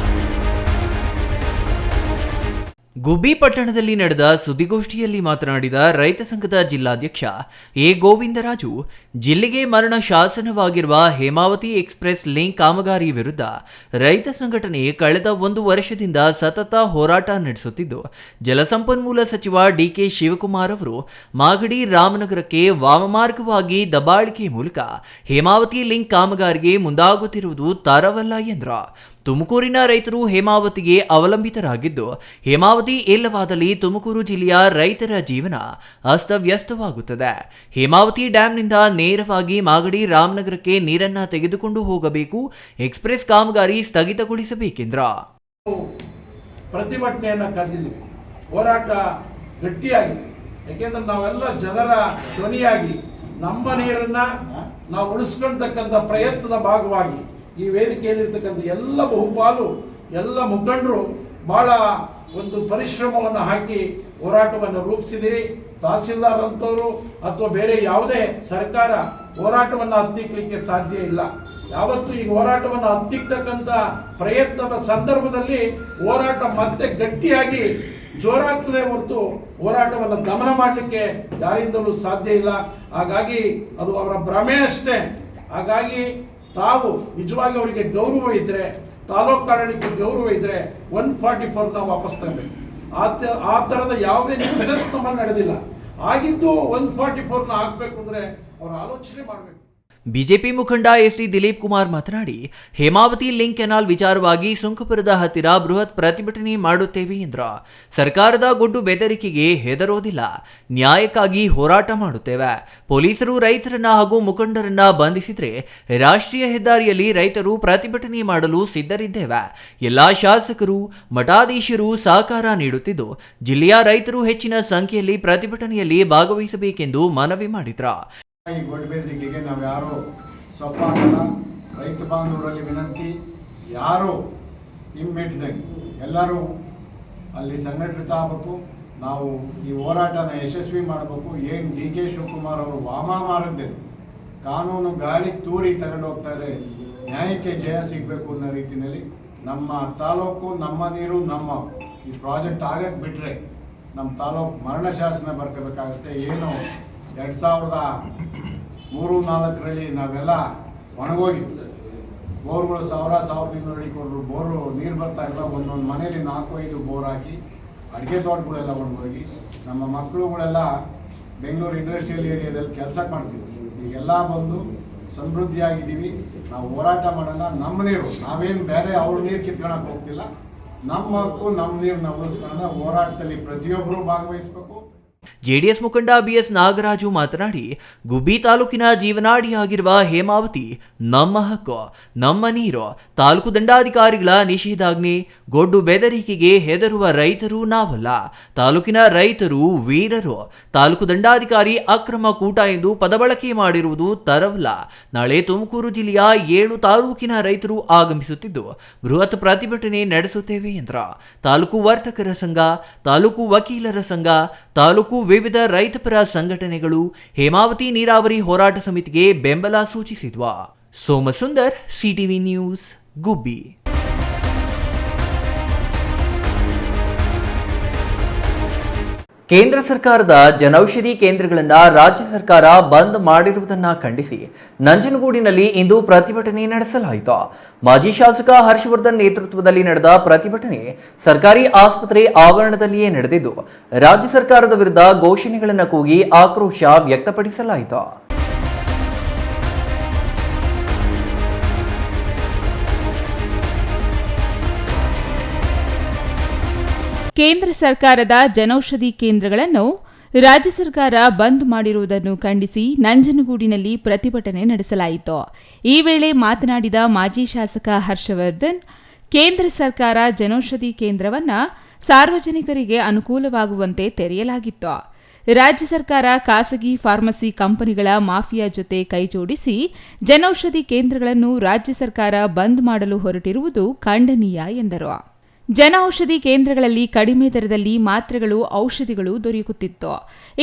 ಗುಬ್ಬಿ ಪಟ್ಟಣದಲ್ಲಿ ನಡೆದ ಸುದ್ದಿಗೋಷ್ಠಿಯಲ್ಲಿ ಮಾತನಾಡಿದ ರೈತ ಸಂಘದ ಜಿಲ್ಲಾಧ್ಯಕ್ಷ ಎ ಗೋವಿಂದರಾಜು, ಜಿಲ್ಲೆಗೆ ಮರಣ ಶಾಸನವಾಗಿರುವ ಹೇಮಾವತಿ ಎಕ್ಸ್ಪ್ರೆಸ್ ಲಿಂಕ್ ಕಾಮಗಾರಿ ವಿರುದ್ಧ ರೈತ ಸಂಘಟನೆ ಕಳೆದ 1 ವರ್ಷದಿಂದ ಸತತ ಹೋರಾಟ ನಡೆಸುತ್ತಿದ್ದು, ಜಲಸಂಪನ್ಮೂಲ ಸಚಿವ ಡಿಕೆ ಶಿವಕುಮಾರ್ ಅವರು ಮಾಗಡಿ ರಾಮನಗರಕ್ಕೆ ವಾಮಮಾರ್ಗವಾಗಿ ದಬ್ಬಾಳಿಕೆ ಮೂಲಕ ಹೇಮಾವತಿ ಲಿಂಕ್ ಕಾಮಗಾರಿಗೆ ಮುಂದಾಗುತ್ತಿರುವುದು ತರವಲ್ಲ ಎಂದರು. ತುಮಕೂರಿನ ರೈತರು ಹೇಮಾವತಿಗೆ ಅವಲಂಬಿತರಾಗಿದ್ದು, ಹೇಮಾವತಿ ಇಲ್ಲವಾದಲ್ಲಿ ತುಮಕೂರು ಜಿಲ್ಲೆಯ ರೈತರ ಜೀವನ ಅಸ್ತವ್ಯಸ್ತವಾಗುತ್ತದೆ. ಹೇಮಾವತಿ ಡ್ಯಾಂನಿಂದ ನೇರವಾಗಿ ಮಾಗಡಿ ರಾಮನಗರಕ್ಕೆ ನೀರನ್ನು ತೆಗೆದುಕೊಂಡು ಹೋಗಬೇಕು, ಎಕ್ಸ್ಪ್ರೆಸ್ ಕಾಮಗಾರಿ ಸ್ಥಗಿತಗೊಳಿಸಬೇಕೆಂದರು. ಪ್ರತಿಭಟನೆಯನ್ನು ಕರೆದಿದ್ವಿ, ಹೋರಾಟ ಗಟ್ಟಿಯಾಗಿದೆ. ಯಾಕೆಂದ್ರೆ ನಾವೆಲ್ಲ ಜನರ ಧ್ವನಿಯಾಗಿ ನಮ್ಮ ನೀರನ್ನ ನಾವು ಉಳಿಸ್ಕೊಳ್ತಕ್ಕಂಥ ಪ್ರಯತ್ನದ ಭಾಗವಾಗಿ ಈ ವೇದಿಕೆಯಲ್ಲಿರ್ತಕ್ಕಂಥ ಎಲ್ಲ ಬಹುಪಾಲು ಎಲ್ಲ ಮುಖಂಡರು ಬಹಳ ಒಂದು ಪರಿಶ್ರಮವನ್ನು ಹಾಕಿ ಹೋರಾಟವನ್ನು ರೂಪಿಸಿದಿರಿ. ತಹಸೀಲ್ದಾರ್ ಅಂತವರು ಅಥವಾ ಬೇರೆ ಯಾವುದೇ ಸರ್ಕಾರ ಹೋರಾಟವನ್ನು ಹತ್ತಿಕ್ಕಲಿಕ್ಕೆ ಸಾಧ್ಯ ಇಲ್ಲ. ಯಾವತ್ತು ಈ ಹೋರಾಟವನ್ನು ಹತ್ತಿಕ್ಕತಕ್ಕಂಥ ಪ್ರಯತ್ನದ ಸಂದರ್ಭದಲ್ಲಿ ಹೋರಾಟ ಮತ್ತೆ ಗಟ್ಟಿಯಾಗಿ ಜೋರಾಗ್ತದೆ ಹೊರತು ಹೋರಾಟವನ್ನು ದಮನ ಮಾಡಲಿಕ್ಕೆ ಯಾರಿಂದಲೂ ಸಾಧ್ಯ ಇಲ್ಲ. ಹಾಗಾಗಿ ಅದು ಅವರ ಭ್ರಮೆ ಅಷ್ಟೇ. ಹಾಗಾಗಿ ತಾವು ನಿಜವಾಗಿ ಅವರಿಗೆ ಗೌರವ ಇದ್ದರೆ, ತಾಲೂಕು ಆಡಳಿತಕ್ಕೆ ಗೌರವ ಇದ್ದರೆ 144ನ ವಾಪಸ್ ತರಬೇಕು. ಆ ಥರದ ಯಾವುದೇ ನ್ಯೂಸೆನ್ಸ್ ನಮ್ಮಲ್ಲಿ ನಡೆದಿಲ್ಲ. ಆಗಿದ್ದು 144ನ ಹಾಕಬೇಕು ಅಂದರೆ ಅವರು ಆಲೋಚನೆ ಮಾಡಬೇಕು. ಬಿಜೆಪಿ ಮುಖಂಡ ಎಸ್ಟಿ ದಿಲೀಪ್ ಕುಮಾರ್ ಮಾತನಾಡಿ, ಹೇಮಾವತಿ ಲಿಂಕ್ ಕೆನಾಲ್ ವಿಚಾರವಾಗಿ ಸುಂಕಪುರದ ಹತ್ತಿರ ಬೃಹತ್ ಪ್ರತಿಭಟನೆ ಮಾಡುತ್ತೇವೆ ಎಂದರು. ಸರ್ಕಾರದ ಗುಡ್ಡು ಬೆದರಿಕೆಗೆ ಹೆದರೋದಿಲ್ಲ, ನ್ಯಾಯಕ್ಕಾಗಿ ಹೋರಾಟ ಮಾಡುತ್ತೇವೆ. ಪೊಲೀಸರು ರೈತರನ್ನ ಹಾಗೂ ಮುಖಂಡರನ್ನ ಬಂಧಿಸಿದ್ರೆ ರಾಷ್ಟ್ರೀಯ ಹೆದ್ದಾರಿಯಲ್ಲಿ ರೈತರು ಪ್ರತಿಭಟನೆ ಮಾಡಲು ಸಿದ್ಧರಿದ್ದೇವೆ. ಎಲ್ಲಾ ಶಾಸಕರು, ಮಠಾಧೀಶರು ಸಹಕಾರ ನೀಡುತ್ತಿದ್ದು ಜಿಲ್ಲೆಯ ರೈತರು ಹೆಚ್ಚಿನ ಸಂಖ್ಯೆಯಲ್ಲಿ ಪ್ರತಿಭಟನೆಯಲ್ಲಿ ಭಾಗವಹಿಸಬೇಕೆಂದು ಮನವಿ ಮಾಡಿದ್ರು. ಈ ಗೊಡ್ಡು ಬೆದರಿಕೆಗೆ ನಾವು ಯಾರು ಸೊಪ್ಪಾಗಲ್ಲ. ರೈತ ಬಾಂಧವರಲ್ಲಿ ವಿನಂತಿ, ಯಾರು ಹಿಮ್ಮೆಟ್ಟಿದಂಗೆ ಎಲ್ಲರೂ ಅಲ್ಲಿ ಸಂಘಟಿತ ಆಗಬೇಕು. ನಾವು ಈ ಹೋರಾಟನ ಯಶಸ್ವಿ ಮಾಡಬೇಕು. ಏನು DK ಶಿವಕುಮಾರ್ ಅವರು ವಾಮಾಮಾರ್ಗದಲ್ಲಿ ಕಾನೂನು ಗಾಳಿ ತೂರಿ ತಗೊಂಡು ಹೋಗ್ತಾರೆ, ನ್ಯಾಯಕ್ಕೆ ಜಯ ಸಿಗಬೇಕು ಅನ್ನೋ ರೀತಿಯಲ್ಲಿ ನಮ್ಮ ತಾಲೂಕು ನಮ್ಮ ನೀರು ನಮ್ಮ ಈ ಪ್ರಾಜೆಕ್ಟ್ ಆಗಕ್ಕೆ ಬಿಟ್ಟರೆ ನಮ್ಮ ತಾಲೂಕು ಮರಣ ಶಾಸನ ಬರ್ಕೋಬೇಕಾಗುತ್ತೆ. ಏನು 2003-4ರಲ್ಲಿ ನಾವೆಲ್ಲ ಒಣಗೋಗಿತ್ತು. ಬೋರ್ಗಳು 1000-1200 ಅಡಿ ಕೊಟ್ಟರು, ಬೋರು ನೀರು ಬರ್ತಾ ಇಲ್ಲ. ಒಂದೊಂದು ಮನೇಲಿ 4-5 ಬೋರ್ ಹಾಕಿ ಅಡುಗೆ ತೋಟಗಳೆಲ್ಲ ಒಣಗೋಗಿ ನಮ್ಮ ಮಕ್ಕಳುಗಳೆಲ್ಲ ಬೆಂಗಳೂರು ಇಂಡಸ್ಟ್ರಿಯಲ್ ಏರಿಯಾದಲ್ಲಿ ಕೆಲಸ ಮಾಡ್ತಿದ್ವಿ. ಈಗೆಲ್ಲ ಬಂದು ಸಮೃದ್ಧಿಯಾಗಿದ್ದೀವಿ. ನಾವು ಹೋರಾಟ ಮಾಡೋಣ. ನಮ್ಮ ನೀರು ನಾವೇನು ಬೇರೆ ಅವ್ರ ನೀರು ಕಿತ್ಕೊಳಕ್ಕೆ ಹೋಗ್ತಿಲ್ಲ. ನಮ್ಮ ಹಕ್ಕು ನಮ್ಮ ನೀರು ನಾವು ಉಳಿಸ್ಕೊಳ್ಳೋಣ. ಹೋರಾಟದಲ್ಲಿ ಪ್ರತಿಯೊಬ್ಬರೂ ಭಾಗವಹಿಸಬೇಕು. ಜೆಡಿಎಸ್ ಮುಖಂಡ BS ನಾಗರಾಜು ಮಾತನಾಡಿ, ಗುಬ್ಬಿ ತಾಲೂಕಿನ ಜೀವನಾಡಿಯಾಗಿರುವ ಹೇಮಾವತಿ ನಮ್ಮ ಹಕ್ಕು, ನಮ್ಮ ನೀರು. ತಾಲೂಕು ದಂಡಾಧಿಕಾರಿಗಳ ನಿಷೇಧಾಜ್ಞೆ, ಗೊಡ್ಡು ಬೆದರಿಕೆಗೆ ಹೆದರುವ ರೈತರು ನಾವಲ್ಲ. ತಾಲೂಕಿನ ರೈತರು ವೀರರು. ತಾಲೂಕು ದಂಡಾಧಿಕಾರಿ ಅಕ್ರಮ ಕೂಟ ಎಂದು ಪದಬಳಕೆ ಮಾಡಿರುವುದು ತರವಲ್ಲ. ನಾಳೆ ತುಮಕೂರು ಜಿಲ್ಲೆಯ 7 ತಾಲೂಕಿನ ರೈತರು ಆಗಮಿಸುತ್ತಿದ್ದು ಬೃಹತ್ ಪ್ರತಿಭಟನೆ ನಡೆಸುತ್ತೇವೆ ಎಂದರು. ತಾಲೂಕು ವರ್ತಕರ ಸಂಘ, ತಾಲೂಕು ವಕೀಲರ ಸಂಘ, ತಾಲೂಕು ವಿವಿಧ ರೈತಪರ ಸಂಘಟನೆಗಳು ಹೇಮಾವತಿ ನೀರಾವರಿ ಹೋರಾಟ ಸಮಿತಿಗೆ ಬೆಂಬಲ ಸೂಚಿಸಿದ್ವು. ಸೋಮಸುಂದರ್, ಸಿಟಿವಿ ನ್ಯೂಸ್, ಗುಬ್ಬಿ. ಕೇಂದ್ರ ಸರ್ಕಾರದ ಜನೌಷಧಿ ಕೇಂದ್ರಗಳನ್ನು ರಾಜ್ಯ ಸರ್ಕಾರ ಬಂದ್ ಮಾಡಿರುವುದನ್ನು ಖಂಡಿಸಿ ನಂಜನಗೂಡಿನಲ್ಲಿ ಇಂದು ಪ್ರತಿಭಟನೆ ನಡೆಸಲಾಯಿತು. ಮಾಜಿ ಶಾಸಕ ಹರ್ಷವರ್ಧನ್ ನೇತೃತ್ವದಲ್ಲಿ ನಡೆದ ಪ್ರತಿಭಟನೆ ಸರ್ಕಾರಿ ಆಸ್ಪತ್ರೆ ಆವರಣದಲ್ಲಿಯೇ ನಡೆದಿದ್ದು ರಾಜ್ಯ ಸರ್ಕಾರದ ವಿರುದ್ಧ ಘೋಷಣೆಗಳನ್ನು ಕೂಗಿ ಆಕ್ರೋಶ ವ್ಯಕ್ತಪಡಿಸಲಾಯಿತು. ಕೇಂದ್ರ ಸರ್ಕಾರದ ಜನೌಷಧಿ ಕೇಂದ್ರಗಳನ್ನು ರಾಜ್ಯ ಸರ್ಕಾರ ಬಂದ್ ಮಾಡಿರುವುದನ್ನು ಖಂಡಿಸಿ ನಂಜನಗೂಡಿನಲ್ಲಿ ಪ್ರತಿಭಟನೆ ನಡೆಸಲಾಯಿತು. ಈ ವೇಳೆ ಮಾತನಾಡಿದ ಮಾಜಿ ಶಾಸಕ ಹರ್ಷವರ್ಧನ್, ಕೇಂದ್ರ ಸರ್ಕಾರ ಜನೌಷಧಿ ಕೇಂದ್ರವನ್ನು ಸಾರ್ವಜನಿಕರಿಗೆ ಅನುಕೂಲವಾಗುವಂತೆ ತೆರೆಯಲಾಗಿತ್ತು. ರಾಜ್ಯ ಸರ್ಕಾರ ಖಾಸಗಿ ಫಾರ್ಮಸಿ ಕಂಪನಿಗಳ ಮಾಫಿಯಾ ಜೊತೆ ಕೈಜೋಡಿಸಿ ಜನೌಷಧಿ ಕೇಂದ್ರಗಳನ್ನು ರಾಜ್ಯ ಸರ್ಕಾರ ಬಂದ್ ಮಾಡಲು ಹೊರಟಿರುವುದು ಖಂಡನೀಯ ಎಂದರು. ಜನೌಷಧಿ ಕೇಂದ್ರಗಳಲ್ಲಿ ಕಡಿಮೆ ದರದಲ್ಲಿ ಮಾತ್ರೆಗಳು, ಔಷಧಿಗಳು ದೊರೆಯುತ್ತಿತ್ತು.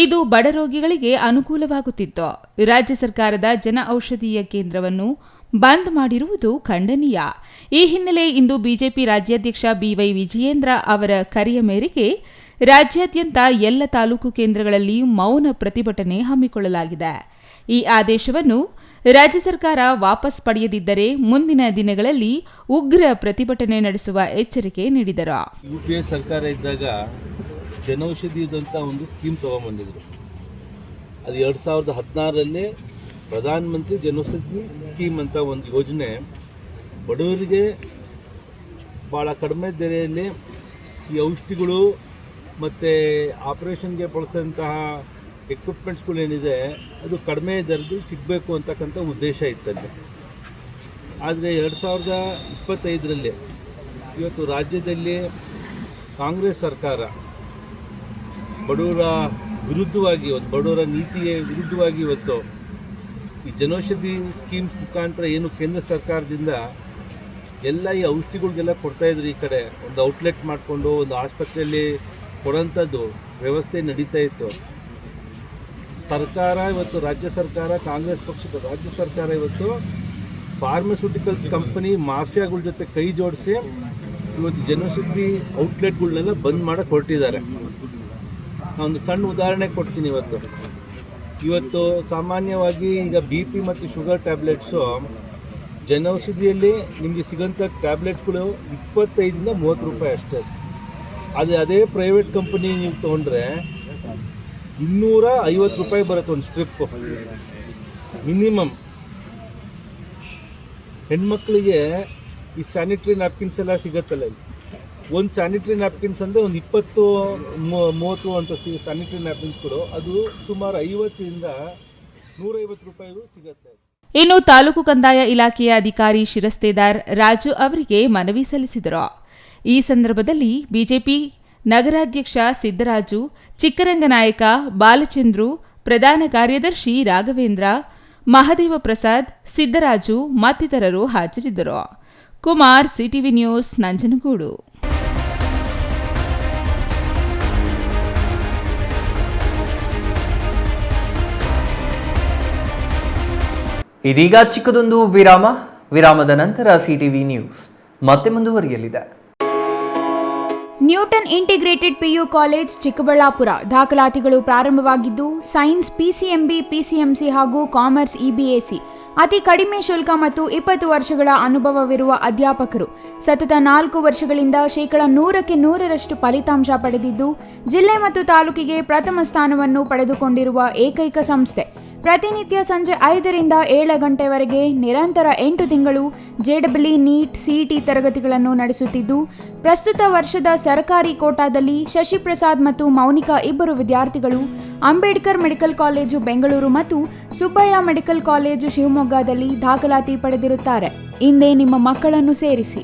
ಇದು ಬಡ ರೋಗಿಗಳಿಗೆ ಅನುಕೂಲವಾಗುತ್ತಿತ್ತು. ರಾಜ್ಯ ಸರ್ಕಾರದ ಜನಔಷಧೀಯ ಕೇಂದ್ರವನ್ನು ಬಂದ್ ಮಾಡಿರುವುದು ಖಂಡನೀಯ. ಈ ಹಿನ್ನೆಲೆ ಇಂದು ಬಿಜೆಪಿ ರಾಜ್ಯಾಧ್ಯಕ್ಷ BY ವಿಜಯೇಂದ್ರ ಅವರ ಕರೆಯ ಮೇರೆಗೆ ರಾಜ್ಯಾದ್ಯಂತ ಎಲ್ಲ ತಾಲೂಕು ಕೇಂದ್ರಗಳಲ್ಲಿ ಮೌನ ಪ್ರತಿಭಟನೆ ಹಮ್ಮಿಕೊಳ್ಳಲಾಗಿದೆ. ಈ ಆದೇಶವನ್ನು ರಾಜ್ಯ ಸರ್ಕಾರ ವಾಪಸ್ ಪಡೆಯದಿದ್ದರೆ ಮುಂದಿನ ದಿನಗಳಲ್ಲಿ ಉಗ್ರ ಪ್ರತಿಭಟನೆ ನಡೆಸುವ ಎಚ್ಚರಿಕೆ ನೀಡಿದರು. UPA ಸರ್ಕಾರ ಇದ್ದಾಗ ಜನೌಷಧಿದಂತ ಒಂದು ಸ್ಕೀಮ್ ತಗೊಂಡ್ಬಂದಿದ್ರು. ಅದು 2016ರಲ್ಲಿ ಪ್ರಧಾನಮಂತ್ರಿ ಜನೌಷಧಿ ಸ್ಕೀಮ್ ಅಂತ ಒಂದು ಯೋಜನೆ ಬಡವರಿಗೆ ಭಾಳ ಕಡಿಮೆ ದೆಲೆಯಲ್ಲಿ ಈ ಔಷಧಿಗಳು ಮತ್ತು ಆಪರೇಷನ್ಗೆ ಬಳಸೋಂತಹ ಎಕ್ವಿಪ್ಮೆಂಟ್ಸ್ಗಳು ಏನಿದೆ ಅದು ಕಡಿಮೆ ದರದಲ್ಲಿ ಸಿಗಬೇಕು ಅಂತಕ್ಕಂಥ ಉದ್ದೇಶ ಇತ್ತಲ್ಲಿ. ಆದರೆ 2025ರಲ್ಲಿ ಇವತ್ತು ರಾಜ್ಯದಲ್ಲಿ ಕಾಂಗ್ರೆಸ್ ಸರ್ಕಾರ ಬಡವರ ವಿರುದ್ಧವಾಗಿ, ಬಡವರ ನೀತಿಯ ವಿರುದ್ಧವಾಗಿ ಇವತ್ತು ಈ ಜನೌಷಧಿ ಸ್ಕೀಮ್ಸ್ ಮುಖಾಂತರ ಏನು ಕೇಂದ್ರ ಸರ್ಕಾರದಿಂದ ಎಲ್ಲ ಈ ಔಷಧಿಗಳಿಗೆಲ್ಲ ಕೊಡ್ತಾಯಿದ್ರು. ಈ ಕಡೆ ಒಂದು ಔಟ್ಲೆಟ್ ಮಾಡಿಕೊಂಡು ಒಂದು ಆಸ್ಪತ್ರೆಯಲ್ಲಿ ಕೊಡೋಂಥದ್ದು ವ್ಯವಸ್ಥೆ ನಡೀತಾ ಇತ್ತು. ಸರ್ಕಾರ ಇವತ್ತು, ರಾಜ್ಯ ಸರ್ಕಾರ, ಕಾಂಗ್ರೆಸ್ ಪಕ್ಷದ ರಾಜ್ಯ ಸರ್ಕಾರ ಇವತ್ತು ಫಾರ್ಮಸ್ಯೂಟಿಕಲ್ಸ್ ಕಂಪನಿ ಮಾಫಿಯಾಗಳ ಜೊತೆ ಕೈ ಜೋಡಿಸಿ ಇವತ್ತು ಜನೌಷಧಿ ಔಟ್ಲೆಟ್ಗಳನ್ನೆಲ್ಲ ಬಂದ್ ಮಾಡಕ್ಕೆ ಹೊರಟಿದ್ದಾರೆ. ಒಂದು ಸಣ್ಣ ಉದಾಹರಣೆ ಕೊಡ್ತೀನಿ. ಇವತ್ತು ಸಾಮಾನ್ಯವಾಗಿ ಈಗ BP ಮತ್ತು ಶುಗರ್ ಟ್ಯಾಬ್ಲೆಟ್ಸು ಜನೌಷಧಿಯಲ್ಲಿ ನಿಮಗೆ ಸಿಗೋಂಥ ಟ್ಯಾಬ್ಲೆಟ್ಗಳು 25-30 ರೂಪಾಯಿ ಅಷ್ಟೇ. ಅದೇ ಪ್ರೈವೇಟ್ ಕಂಪನಿ ನೀವು ತೊಗೊಂಡ್ರೆ 250 ರೂಪಾಯಿ ಬರುತ್ತೆ ಒಂದು ಸ್ಟ್ರಿಪ್ಪು ಮಿನಿಮಮ್. ಹೆಣ್ಮಕ್ಳಿಗೆ ಈ ಸ್ಯಾನಿಟ್ರಿ ನ್ಯಾಪ್ಕಿನ್ಸ್ ಎಲ್ಲ ಸಿಗುತ್ತಲ್ಲ, ಒಂದು ಸ್ಯಾನಿಟ್ರಿ ನ್ಯಾಪ್ಕಿನ್ಸ್ ಅಂದರೆ ಒಂದು 20-30 ಅಂತ ಸ್ಯಾನಿಟ್ರಿ ನ್ಯಾಪ್ಕಿನ್ಸ್ಗಳು ಅದು ಸುಮಾರು 50-150 ರೂಪಾಯಿಗೂ ಸಿಗುತ್ತೆ. ಇನ್ನು ತಾಲೂಕು ಕಂದಾಯ ಇಲಾಖೆಯ ಅಧಿಕಾರಿ ಶಿರಸ್ತೇದಾರ್ ರಾಜು ಅವರಿಗೆ ಮನವಿ ಸಲ್ಲಿಸಿದರು. ಈ ಸಂದರ್ಭದಲ್ಲಿ ಬಿಜೆಪಿ ನಗರಾಧ್ಯಕ್ಷ ಸಿದ್ದರಾಜು, ಚಿಕ್ಕರಂಗನಾಯಕ, ಬಾಲಚಂದ್ರು, ಪ್ರಧಾನ ಕಾರ್ಯದರ್ಶಿ ರಾಘವೇಂದ್ರ, ಮಹದೇವ ಪ್ರಸಾದ್, ಸಿದ್ದರಾಜು ಮತ್ತಿತರರು ಹಾಜರಿದ್ದರು. Kumar, CTV news, Nanjangud. ಇದೀಗ ಚಿಕ್ಕದೊಂದು ವಿರಾಮದ ನಂತರ ಸಿಟಿವಿ ನ್ಯೂಸ್ ಮತ್ತೆ ಮುಂದುವರಿಯಲಿದೆ. Newton integrated PU college Chikkaballapur ದಾಖಲಾತಿಗಳು ಪ್ರಾರಂಭವಾಗಿದ್ದು ಸೈನ್ಸ್ PCMB, PCMC ಹಾಗೂ ಕಾಮರ್ಸ್ EBAC ಅತಿ ಕಡಿಮೆ ಶುಲ್ಕ ಮತ್ತು 20 ವರ್ಷಗಳ ಅನುಭವವಿರುವ ಅಧ್ಯಾಪಕರು. ಸತತ 4 ವರ್ಷಗಳಿಂದ 100% ಫಲಿತಾಂಶ ಪಡೆದಿದ್ದು ಜಿಲ್ಲೆ ಮತ್ತು ತಾಲೂಕಿಗೆ ಪ್ರಥಮ ಸ್ಥಾನವನ್ನು ಪಡೆದುಕೊಂಡಿರುವ ಏಕೈಕ ಸಂಸ್ಥೆ. ಪ್ರತಿನಿತ್ಯ ಸಂಜೆ 5 ರಿಂದ 7 ಗಂಟೆವರೆಗೆ ನಿರಂತರ 8 ತಿಂಗಳು JEE, NEET, CET ತರಗತಿಗಳನ್ನು ನಡೆಸುತ್ತಿದ್ದು ಪ್ರಸ್ತುತ ವರ್ಷದ ಸರ್ಕಾರಿ ಕೋಟಾದಲ್ಲಿ ಶಶಿಪ್ರಸಾದ್ ಮತ್ತು ಮೌನಿಕಾ ಇಬ್ಬರು ವಿದ್ಯಾರ್ಥಿಗಳು ಅಂಬೇಡ್ಕರ್ ಮೆಡಿಕಲ್ ಕಾಲೇಜು ಬೆಂಗಳೂರು ಮತ್ತು ಸುಬ್ಬಯ್ಯ ಮೆಡಿಕಲ್ ಕಾಲೇಜು ಶಿವಮೊಗ್ಗದಲ್ಲಿ ದಾಖಲಾತಿ ಪಡೆದಿರುತ್ತಾರೆ. ಇಂದೇ ನಿಮ್ಮ ಮಕ್ಕಳನ್ನು ಸೇರಿಸಿ.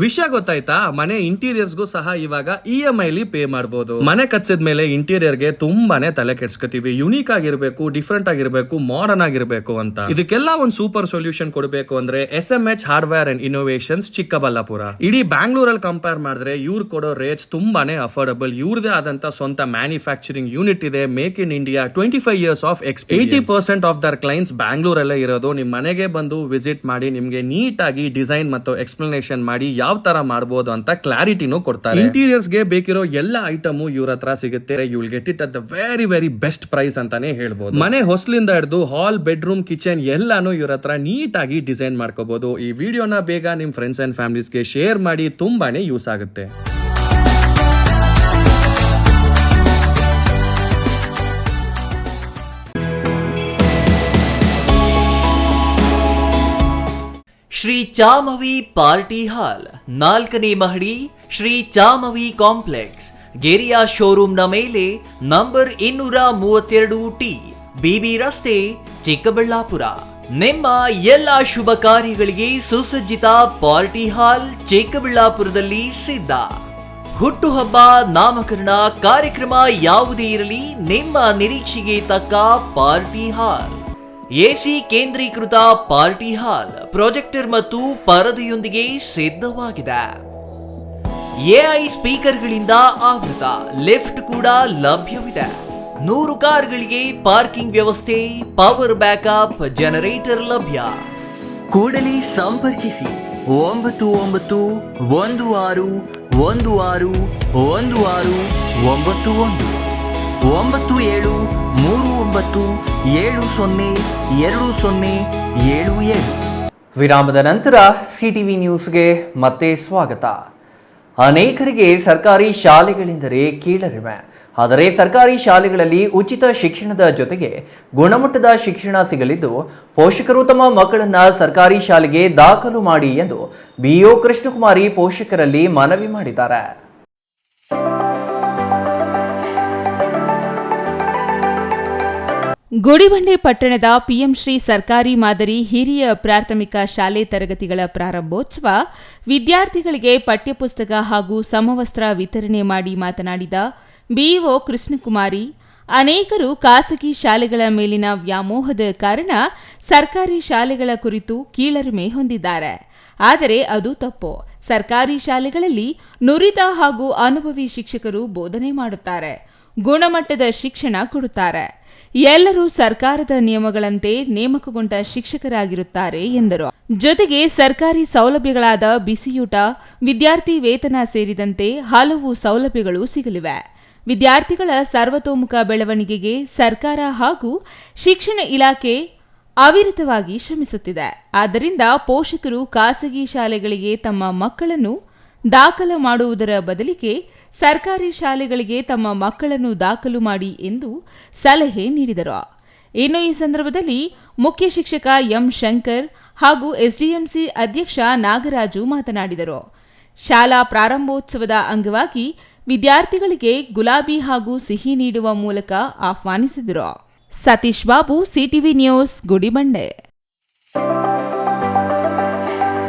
ವಿಷಯ ಗೊತ್ತಾಯ್ತಾ? ಮನೆ ಇಂಟೀರಿಯರ್ಸ್ಗೂ ಸಹ ಇವಾಗ EMI ಪೇ ಮಾಡಬಹುದು. ಮನೆ ಕಚ್ಚಿದ ಮೇಲೆ ಇಂಟೀರಿಯರ್ಗೆ ತುಂಬಾನೇ ತಲೆ ಕೆಡ್ಸ್ಕೊತೀವಿ. ಯುನೀಕ್ ಆಗಿರ್ಬೇಕು, ಡಿಫ್ರೆಂಟ್ ಆಗಿರ್ಬೇಕು, ಮಾಡರ್ನ್ ಆಗಿರ್ಬೇಕು ಅಂತ. ಇದಕ್ಕೆಲ್ಲ ಒಂದು ಸೂಪರ್ ಸೊಲ್ಯೂಷನ್ ಕೊಡಬೇಕು ಅಂದ್ರೆ SMH hardware and innovations Chikkaballapur. ಇಡೀ ಬ್ಯಾಂಗ್ಳೂರಲ್ಲಿ ಕಂಪೇರ್ ಮಾಡಿದ್ರೆ ಇವ್ರು ಕೊಡೋ ರೇಟ್ಸ್ ತುಂಬಾನೇ ಅಫೋರ್ಡಬಲ್. ಇವ್ರದೇ ಆದಂತ ಸ್ವಂತ ಮ್ಯಾನುಫ್ಯಾಕ್ಚರಿಂಗ್ ಯೂನಿಟ್ ಇದೆ. Make in India, 25 years of experience. 80% of their clients ಬ್ಯಾಂಗ್ಳೂರಲ್ಲೇ ಇರೋದು. ನಿಮ್ ಮನೆಗೆ ಬಂದು ವಿಸಿಟ್ ಮಾಡಿ ನಿಮ್ಗೆ ನೀಟ್ ಆಗಿ ಡಿಸೈನ್ ಮತ್ತು ಎಕ್ಸ್ಪ್ಲನೇಷನ್ ಮಾಡಿ ಯಾವ ತರ ಮಾಡಬಹುದು ಅಂತ ಕ್ಲಾರಿಟಿನೂ ಕೊಡ್ತಾರೆ. ಇಂಟೀರಿಯರ್ಸ್ ಗೆ ಬೇಕಿರೋ ಎಲ್ಲ ಐಟಮ್ ಇವ್ರ ಹತ್ರ ಸಿಗುತ್ತೆ. You will get it at the very best price ಅಂತಾನೆ ಹೇಳ್ಬೋದು. ಮನೆ ಹೊಸಲಿಂದ ಹಿಡಿದು ಹಾಲ್, ಬೆಡ್ರೂಮ್, ಕಿಚನ್ ಎಲ್ಲಾನು ಇವ್ರ ಹತ್ರ ನೀಟ್ ಆಗಿ ಡಿಸೈನ್ ಮಾಡ್ಕೋಬಹುದು. ಈ ವಿಡಿಯೋನ ಬೇಗ ನಿಮ್ ಫ್ರೆಂಡ್ಸ್ ಅಂಡ್ ಫ್ಯಾಮಿಲೀಸ್ಗೆ ಶೇರ್ ಮಾಡಿ, ತುಂಬಾನೇ ಯೂಸ್ ಆಗುತ್ತೆ. ಶ್ರೀ ಚಾಮವಿ ಪಾರ್ಟಿ ಹಾಲ್, 4ನೇ ಮಹಡಿ, ಶ್ರೀ ಚಾಮವಿ ಕಾಂಪ್ಲೆಕ್ಸ್, ಗೆರಿಯಾ ಶೋರೂಮ್ನ ಮೇಲೆ, ನಂಬರ್ 232T, BB ರಸ್ತೆ, ಚಿಕ್ಕಬಳ್ಳಾಪುರ. ನಿಮ್ಮ ಎಲ್ಲ ಶುಭ ಕಾರ್ಯಗಳಿಗೆ ಸುಸಜ್ಜಿತ ಪಾರ್ಟಿ ಹಾಲ್ ಚಿಕ್ಕಬಳ್ಳಾಪುರದಲ್ಲಿ ಸಿದ್ಧ. ಹುಟ್ಟುಹಬ್ಬ, ನಾಮಕರಣ, ಕಾರ್ಯಕ್ರಮ ಯಾವುದೇ ಇರಲಿ, ನಿಮ್ಮ ನಿರೀಕ್ಷೆಗೆ ತಕ್ಕ ಪಾರ್ಟಿ ಹಾಲ್. AC ಕೇಂದ್ರೀಕೃತ ಪಾರ್ಟಿ ಹಾಲ್, ಪ್ರೊಜೆಕ್ಟರ್ ಮತ್ತು ಪರದೆಯೊಂದಿಗೆ ಸಿದ್ಧವಾಗಿದೆ. AI ಸ್ಪೀಕರ್ಗಳಿಂದ ಆವೃತ, ಲಿಫ್ಟ್ ಕೂಡ ಲಭ್ಯವಿದೆ. 100 ಕಾರ್ಗಳಿಗೆ ಪಾರ್ಕಿಂಗ್ ವ್ಯವಸ್ಥೆ, ಪವರ್ ಬ್ಯಾಕಪ್, ಜನರೇಟರ್ ಲಭ್ಯ. ಕೂಡಲೇ ಸಂಪರ್ಕಿಸಿ 9916161691 9739702077. ವಿರಾಮದ ನಂತರ ಸಿಟಿವಿ ನ್ಯೂಸ್ಗೆ ಮತ್ತೆ ಸ್ವಾಗತ. ಅನೇಕರಿಗೆ ಸರ್ಕಾರಿ ಶಾಲೆಗಳೆಂದರೆ ಕೀಳರಿಮೆ. ಆದರೆ ಸರ್ಕಾರಿ ಶಾಲೆಗಳಲ್ಲಿ ಉಚಿತ ಶಿಕ್ಷಣದ ಜೊತೆಗೆ ಗುಣಮಟ್ಟದ ಶಿಕ್ಷಣ ಸಿಗಲಿದ್ದು ಪೋಷಕರು ತಮ್ಮ ಮಕ್ಕಳನ್ನ ಸರ್ಕಾರಿ ಶಾಲೆಗೆ ದಾಖಲು ಮಾಡಿ ಎಂದು BO ಕೃಷ್ಣಕುಮಾರಿ ಪೋಷಕರಲ್ಲಿ ಮನವಿ ಮಾಡಿದ್ದಾರೆ. ಗುಡಿಬಂಡೆ ಪಟ್ಟಣದ PM ಶ್ರೀ ಸರ್ಕಾರಿ ಮಾದರಿ ಹಿರಿಯ ಪ್ರಾಥಮಿಕ ಶಾಲೆ ತರಗತಿಗಳ ಪ್ರಾರಂಭೋತ್ಸವ, ವಿದ್ಯಾರ್ಥಿಗಳಿಗೆ ಪಠ್ಯಪುಸ್ತಕ ಹಾಗೂ ಸಮವಸ್ತ್ರ ವಿತರಣೆ ಮಾಡಿ ಮಾತನಾಡಿದ ಬಿಇಒ ಕೃಷ್ಣಕುಮಾರಿ, ಅನೇಕರು ಖಾಸಗಿ ಶಾಲೆಗಳ ಮೇಲಿನ ವ್ಯಾಮೋಹದ ಕಾರಣ ಸರ್ಕಾರಿ ಶಾಲೆಗಳ ಕುರಿತು ಕೀಳರಿಮೆ ಹೊಂದಿದ್ದಾರೆ. ಆದರೆ ಅದು ತಪ್ಪು. ಸರ್ಕಾರಿ ಶಾಲೆಗಳಲ್ಲಿ ನುರಿತ ಹಾಗೂ ಅನುಭವಿ ಶಿಕ್ಷಕರು ಬೋಧನೆ ಮಾಡುತ್ತಾರೆ, ಗುಣಮಟ್ಟದ ಶಿಕ್ಷಣ ಕೊಡುತ್ತಾರೆ. ಎಲ್ಲರೂ ಸರ್ಕಾರದ ನಿಯಮಗಳಂತೆ ನೇಮಕಗೊಂಡ ಶಿಕ್ಷಕರಾಗಿರುತ್ತಾರೆ ಎಂದರು. ಜೊತೆಗೆ ಸರ್ಕಾರಿ ಸೌಲಭ್ಯಗಳಾದ ಬಿಸಿಯೂಟ, ವಿದ್ಯಾರ್ಥಿ ವೇತನ ಸೇರಿದಂತೆ ಹಲವು ಸೌಲಭ್ಯಗಳು ಸಿಗಲಿವೆ. ವಿದ್ಯಾರ್ಥಿಗಳ ಸರ್ವತೋಮುಖ ಬೆಳವಣಿಗೆಗೆ ಸರ್ಕಾರ ಹಾಗೂ ಶಿಕ್ಷಣ ಇಲಾಖೆ ಅವಿರತವಾಗಿ ಶ್ರಮಿಸುತ್ತಿದೆ. ಆದ್ದರಿಂದ ಪೋಷಕರು ಖಾಸಗಿ ಶಾಲೆಗಳಿಗೆ ತಮ್ಮ ಮಕ್ಕಳನ್ನು ದಾಖಲು ಮಾಡುವುದರ ಬದಲಿಗೆ ಸರ್ಕಾರಿ ಶಾಲೆಗಳಿಗೆ ತಮ್ಮ ಮಕ್ಕಳನ್ನು ದಾಖಲು ಮಾಡಿ ಎಂದು ಸಲಹೆ ನೀಡಿದರು. ಇನ್ನು ಈ ಸಂದರ್ಭದಲ್ಲಿ ಮುಖ್ಯ ಶಿಕ್ಷಕ ಎಂ ಶಂಕರ್ ಹಾಗೂ ಎಸ್ಡಿಎಂಸಿ ಅಧ್ಯಕ್ಷ ನಾಗರಾಜು ಮಾತನಾಡಿದರು. ಶಾಲಾ ಪ್ರಾರಂಭೋತ್ಸವದ ಅಂಗವಾಗಿ ವಿದ್ಯಾರ್ಥಿಗಳಿಗೆ ಗುಲಾಬಿ ಹಾಗೂ ಸಿಹಿ ನೀಡುವ ಮೂಲಕ ಆಹ್ವಾನಿಸಿದರು. Satish Babu, CTV news, Gudibande.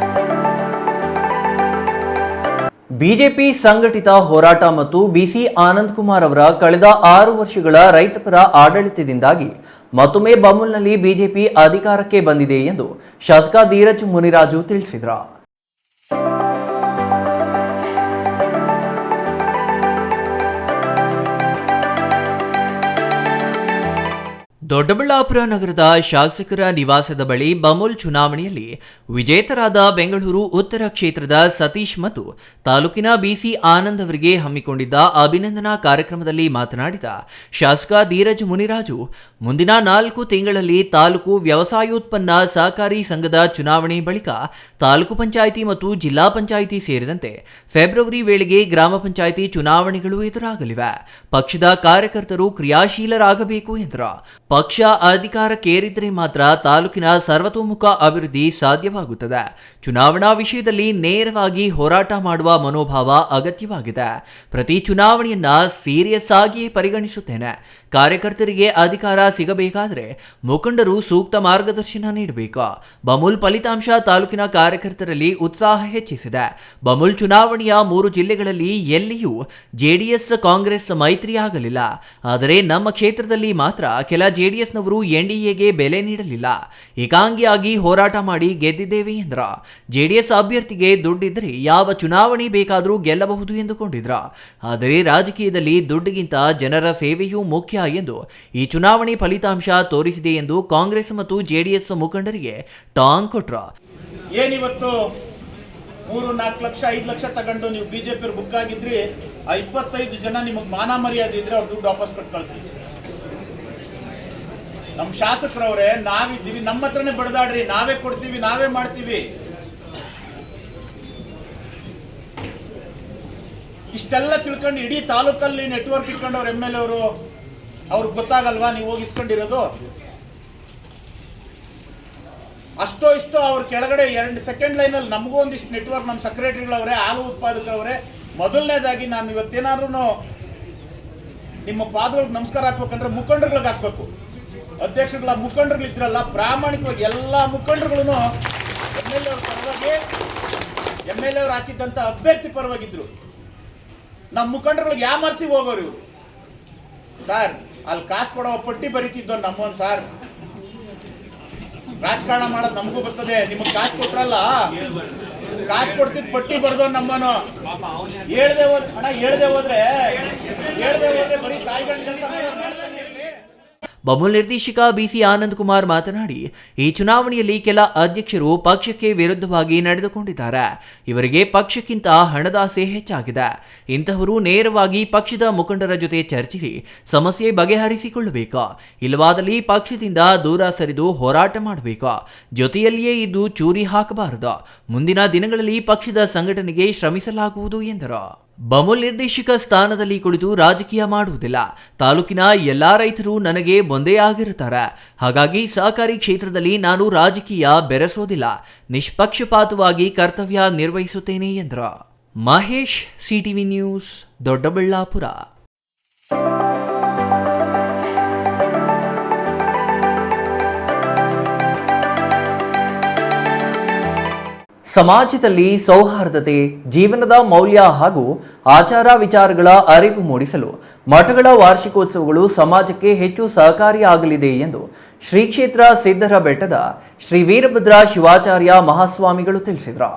BJP ಸಂಘಟಿತ ಹೋರಾಟ ಮತ್ತು ಬಿಸಿ ಆನಂದ್ ಕುಮಾರ್ ಅವರ ಕಳೆದ 6 ವರ್ಷಗಳ ರೈತಪರ ಆಡಳಿತದಿಂದಾಗಿ ಮತ್ತೊಮ್ಮೆ ಬಮೂಲ್ನಲ್ಲಿ ಬಿಜೆಪಿ ಅಧಿಕಾರಕ್ಕೆ ಬಂದಿದೆ ಎಂದು ಶಾಸಕ ಧೀರಜ್ ಮುನಿರಾಜು ತಿಳಿಸಿದರು. ದೊಡ್ಡಬಳ್ಳಾಪುರ ನಗರದ ಶಾಸಕರ ನಿವಾಸದ ಬಳಿ ಬಮೂಲ್ ಚುನಾವಣೆಯಲ್ಲಿ ವಿಜೇತರಾದ ಬೆಂಗಳೂರು ಉತ್ತರ ಕ್ಷೇತ್ರದ ಸತೀಶ್ ಮತ್ತು ತಾಲೂಕಿನ ಬಿಸಿ ಆನಂದ್ ಅವರಿಗೆ ಹಮ್ಮಿಕೊಂಡಿದ್ದ ಅಭಿನಂದನಾ ಕಾರ್ಯಕ್ರಮದಲ್ಲಿ ಮಾತನಾಡಿದ ಶಾಸಕ ಧೀರಜ್ ಮುನಿರಾಜು, ಮುಂದಿನ 4 ತಿಂಗಳಲ್ಲಿ ತಾಲೂಕು ವ್ಯವಸಾಯೋತ್ಪನ್ನ ಸಹಕಾರಿ ಸಂಘದ ಚುನಾವಣೆ ಬಳಿಕ ತಾಲೂಕು ಪಂಚಾಯಿತಿ ಮತ್ತು ಜಿಲ್ಲಾ ಪಂಚಾಯಿತಿ ಸೇರಿದಂತೆ ಫೆಬ್ರವರಿ ವೇಳೆಗೆ ಗ್ರಾಮ ಪಂಚಾಯಿತಿ ಚುನಾವಣೆಗಳು ಎದುರಾಗಲಿವೆ. ಪಕ್ಷದ ಕಾರ್ಯಕರ್ತರು ಕ್ರಿಯಾಶೀಲರಾಗಬೇಕು ಎಂದರು. ಪಕ್ಷ ಅಧಿಕಾರಕ್ಕೇರಿದರೆ ಮಾತ್ರ ತಾಲೂಕಿನ ಸರ್ವತೋಮುಖ ಅಭಿವೃದ್ಧಿ ಸಾಧ್ಯವಾಗುತ್ತದೆ. ಚುನಾವಣಾ ವಿಷಯದಲ್ಲಿ ನೇರವಾಗಿ ಹೋರಾಟ ಮಾಡುವ ಮನೋಭಾವ ಅಗತ್ಯವಾಗಿದೆ. ಪ್ರತಿ ಚುನಾವಣೆಯನ್ನ ಸೀರಿಯಸ್ ಆಗಿಯೇ ಪರಿಗಣಿಸುತ್ತೇನೆ. ಕಾರ್ಯಕರ್ತರಿಗೆ ಅಧಿಕಾರ ಸಿಗಬೇಕಾದರೆ ಮುಖಂಡರು ಸೂಕ್ತ ಮಾರ್ಗದರ್ಶನ ನೀಡಬೇಕು. ಬಮೂಲ್ ಫಲಿತಾಂಶ ತಾಲೂಕಿನ ಕಾರ್ಯಕರ್ತರಲ್ಲಿ ಉತ್ಸಾಹ ಹೆಚ್ಚಿಸಿದೆ. ಬಮೂಲ್ ಚುನಾವಣೆಯ 3 ಜಿಲ್ಲೆಗಳಲ್ಲಿ ಎಲ್ಲಿಯೂ ಜೆಡಿಎಸ್ ಕಾಂಗ್ರೆಸ್ ಮೈತ್ರಿಯಾಗಲಿಲ್ಲ. ಆದರೆ ನಮ್ಮ ಕ್ಷೇತ್ರದಲ್ಲಿ ಮಾತ್ರ ಕೆಲ ಜೆಡಿಎಸ್ನವರು ಎನ್ಡಿಎಗೆ ಬೆಲೆ ನೀಡಲಿಲ್ಲ. ಏಕಾಂಗಿಯಾಗಿ ಹೋರಾಟ ಮಾಡಿ ಗೆದ್ದಿದ್ದೇವೆ ಎಂದರು. ಜೆಡಿಎಸ್ ಅಭ್ಯರ್ಥಿಗೆ ದುಡ್ಡಿದ್ದರೆ ಯಾವ ಚುನಾವಣೆ ಬೇಕಾದರೂ ಗೆಲ್ಲಬಹುದು ಎಂದುಕೊಂಡಿದ್ರು. ಆದರೆ ರಾಜಕೀಯದಲ್ಲಿ ದುಡ್ಡಿಗಿಂತ ಜನರ ಸೇವೆಯೂ ಮುಖ್ಯ ಎಂದು ಈ ಚುನಾವಣೆ ಫಲಿತಾಂಶ ತೋರಿಸಿದೆ ಎಂದು ಕಾಂಗ್ರೆಸ್ ಮತ್ತು ಜೆಡಿಎಸ್ ಮುಖಂಡರಿಗೆ ಟಾಂಗ್ ಕೊಟ್ರು. ಏನಿವತ್ತು 3-4 ಲಕ್ಷ 5 ಲಕ್ಷ ತಗೊಂಡು ನೀವು ಬಿಜೆಪಿ ಬುಕ್ ಆಗಿದ್ರಿ, ಆ 25 ಜನ ನಿಮಗೆ ಮಾನ ಮರ್ಯಾದೆ ಇದ್ರೆ ಅವ್ರು ದುಡ್ಡು ವಾಪಸ್ ಕೊಟ್ಟು ಕಳಿಸಿ. ನಮ್ಮ ಶಾಸಕರವ್ರೆ, ನಾವಿದ್ದೀವಿ, ನಮ್ಮ ಹತ್ರನೇ ಬಡದಾಡ್ರಿ, ನಾವೇ ಕೊಡ್ತೀವಿ, ನಾವೇ ಮಾಡ್ತೀವಿ. ಇಷ್ಟೆಲ್ಲ ತಿಳ್ಕೊಂಡು ಇಡೀ ತಾಲೂಕಲ್ಲಿ ನೆಟ್ವರ್ಕ್ ಇಟ್ಕೊಂಡವ್ರು MLA ಅವರು, ಅವ್ರಿಗೆ ಗೊತ್ತಾಗಲ್ವಾ ನೀವು ಹೋಗಿ ಇಸ್ಕೊಂಡಿರೋದು? ಅಷ್ಟೋ ಇಷ್ಟೋ ಅವ್ರ ಕೆಳಗಡೆ 2 ಸೆಕೆಂಡ್ ಲೈನಲ್ಲಿ ನಮಗೂ ಒಂದಿಷ್ಟು ನೆಟ್ವರ್ಕ್, ನಮ್ಮ ಸೆಕ್ರೆಟರಿಗಳವರೇ, ಹಾಲು ಉತ್ಪಾದಕರವರೇ, ಮೊದಲನೇದಾಗಿ ನಾನು ಇವತ್ತೇನಾದ್ರೂ ನಿಮ್ಮ ಪಾದಗಳಿಗೆ ನಮಸ್ಕಾರ ಹಾಕ್ಬೇಕಂದ್ರೆ ಮುಖಂಡರುಗಳಿಗೆ ಹಾಕ್ಬೇಕು. ಅಧ್ಯಕ್ಷರುಗಳ ಮುಖಂಡರುಗಳಿದ್ರಲ್ಲ, ಪ್ರಾಮಾಣಿಕವಾಗಿ ಎಲ್ಲ ಮುಖಂಡರುಗಳು MLA ಅವ್ರ ಪರವಾಗಿ, MLA ಅವ್ರು ಹಾಕಿದ್ದಂಥ ಅಭ್ಯರ್ಥಿ ಪರವಾಗಿದ್ರು. ನಮ್ಮ ಮುಖಂಡರುಗಳಿಗೆ ಯಾಮರ್ಸಿ ಹೋಗೋರು ಇವರು. ಸರ್, ಅಲ್ಲಿ ಕಾಸು ಕೊಡೋ ಪಟ್ಟಿ ಬರೀತಿದ್ದೋ ನಮ್ಮೊಂದು ಸರ್. ರಾಜಕಾರಣ ಮಾಡೋದು ನಮಗೂ ಬರ್ತದೆ, ನಿಮಗೆ ಕಾಸು ಕೊಟ್ರಲ್ಲ, ಕಾಸು ಕೊಡ್ತಿದ್ ಪಟ್ಟಿ ಬರ್ದೋ ನಮ್ಮನು. ಹೇಳ್ದೆ ಹೋದ್ರೆ ಬರೀ ತಾಯಿಗಳ ಕೆಲಸ ಮಾಡ್ತಾನೆ ಇರಲಿ. ಬಮೂಲ್ ನಿರ್ದೇಶಕ ಬಿಸಿ ಆನಂದ್ ಕುಮಾರ್ ಮಾತನಾಡಿ, ಈ ಚುನಾವಣೆಯಲ್ಲಿ ಕೆಲ ಅಧ್ಯಕ್ಷರು ಪಕ್ಷಕ್ಕೆ ವಿರುದ್ಧವಾಗಿ ನಡೆದುಕೊಂಡಿದ್ದಾರೆ. ಇವರಿಗೆ ಪಕ್ಷಕ್ಕಿಂತ ಹಣದಾಸೆ ಹೆಚ್ಚಾಗಿದೆ. ಇಂತಹವರು ನೇರವಾಗಿ ಪಕ್ಷದ ಮುಖಂಡರ ಜೊತೆ ಚರ್ಚಿಸಿ ಸಮಸ್ಯೆ ಬಗೆಹರಿಸಿಕೊಳ್ಳಬೇಕು. ಇಲ್ಲವಾದಲ್ಲಿ ಪಕ್ಷದಿಂದ ದೂರ ಸರಿದು ಹೋರಾಟ ಮಾಡಬೇಕು. ಜೊತೆಯಲ್ಲಿಯೇ ಇದ್ದು ಚೂರಿ ಹಾಕಬಾರದು. ಮುಂದಿನ ದಿನಗಳಲ್ಲಿ ಪಕ್ಷದ ಸಂಘಟನೆಗೆ ಶ್ರಮಿಸಲಾಗುವುದು ಎಂದರು. ಬಮೂಲ್ ನಿರ್ದೇಶಕ ಸ್ಥಾನದಲ್ಲಿ ಕುಳಿತು ರಾಜಕೀಯ ಮಾಡುವುದಿಲ್ಲ. ತಾಲೂಕಿನ ಎಲ್ಲಾ ರೈತರು ನನಗೆ ಒಂದೇ ಆಗಿರುತ್ತಾರೆ. ಹಾಗಾಗಿ ಸಹಕಾರಿ ಕ್ಷೇತ್ರದಲ್ಲಿ ನಾನು ರಾಜಕೀಯ ಬೆರೆಸೋದಿಲ್ಲ. ನಿಷ್ಪಕ್ಷಪಾತವಾಗಿ ಕರ್ತವ್ಯ ನಿರ್ವಹಿಸುತ್ತೇನೆ ಎಂದರು. Mahesh, CTV news, Doddaballapur. ಸಮಾಜದಲ್ಲಿ ಸೌಹಾರ್ದತೆ, ಜೀವನದ ಮೌಲ್ಯ ಹಾಗೂ ಆಚಾರ ವಿಚಾರಗಳ ಅರಿವು ಮೂಡಿಸಲು ಮಠಗಳ ವಾರ್ಷಿಕೋತ್ಸವಗಳು ಸಮಾಜಕ್ಕೆ ಹೆಚ್ಚು ಸಹಕಾರಿಯಾಗಲಿದೆ ಎಂದು ಶ್ರೀ ಕ್ಷೇತ್ರ ಸಿದ್ದರ ಬೆಟ್ಟದ ಶ್ರೀ ವೀರಭದ್ರ ಶಿವಾಚಾರ್ಯ ಮಹಾಸ್ವಾಮಿಗಳು ತಿಳಿಸಿದರು.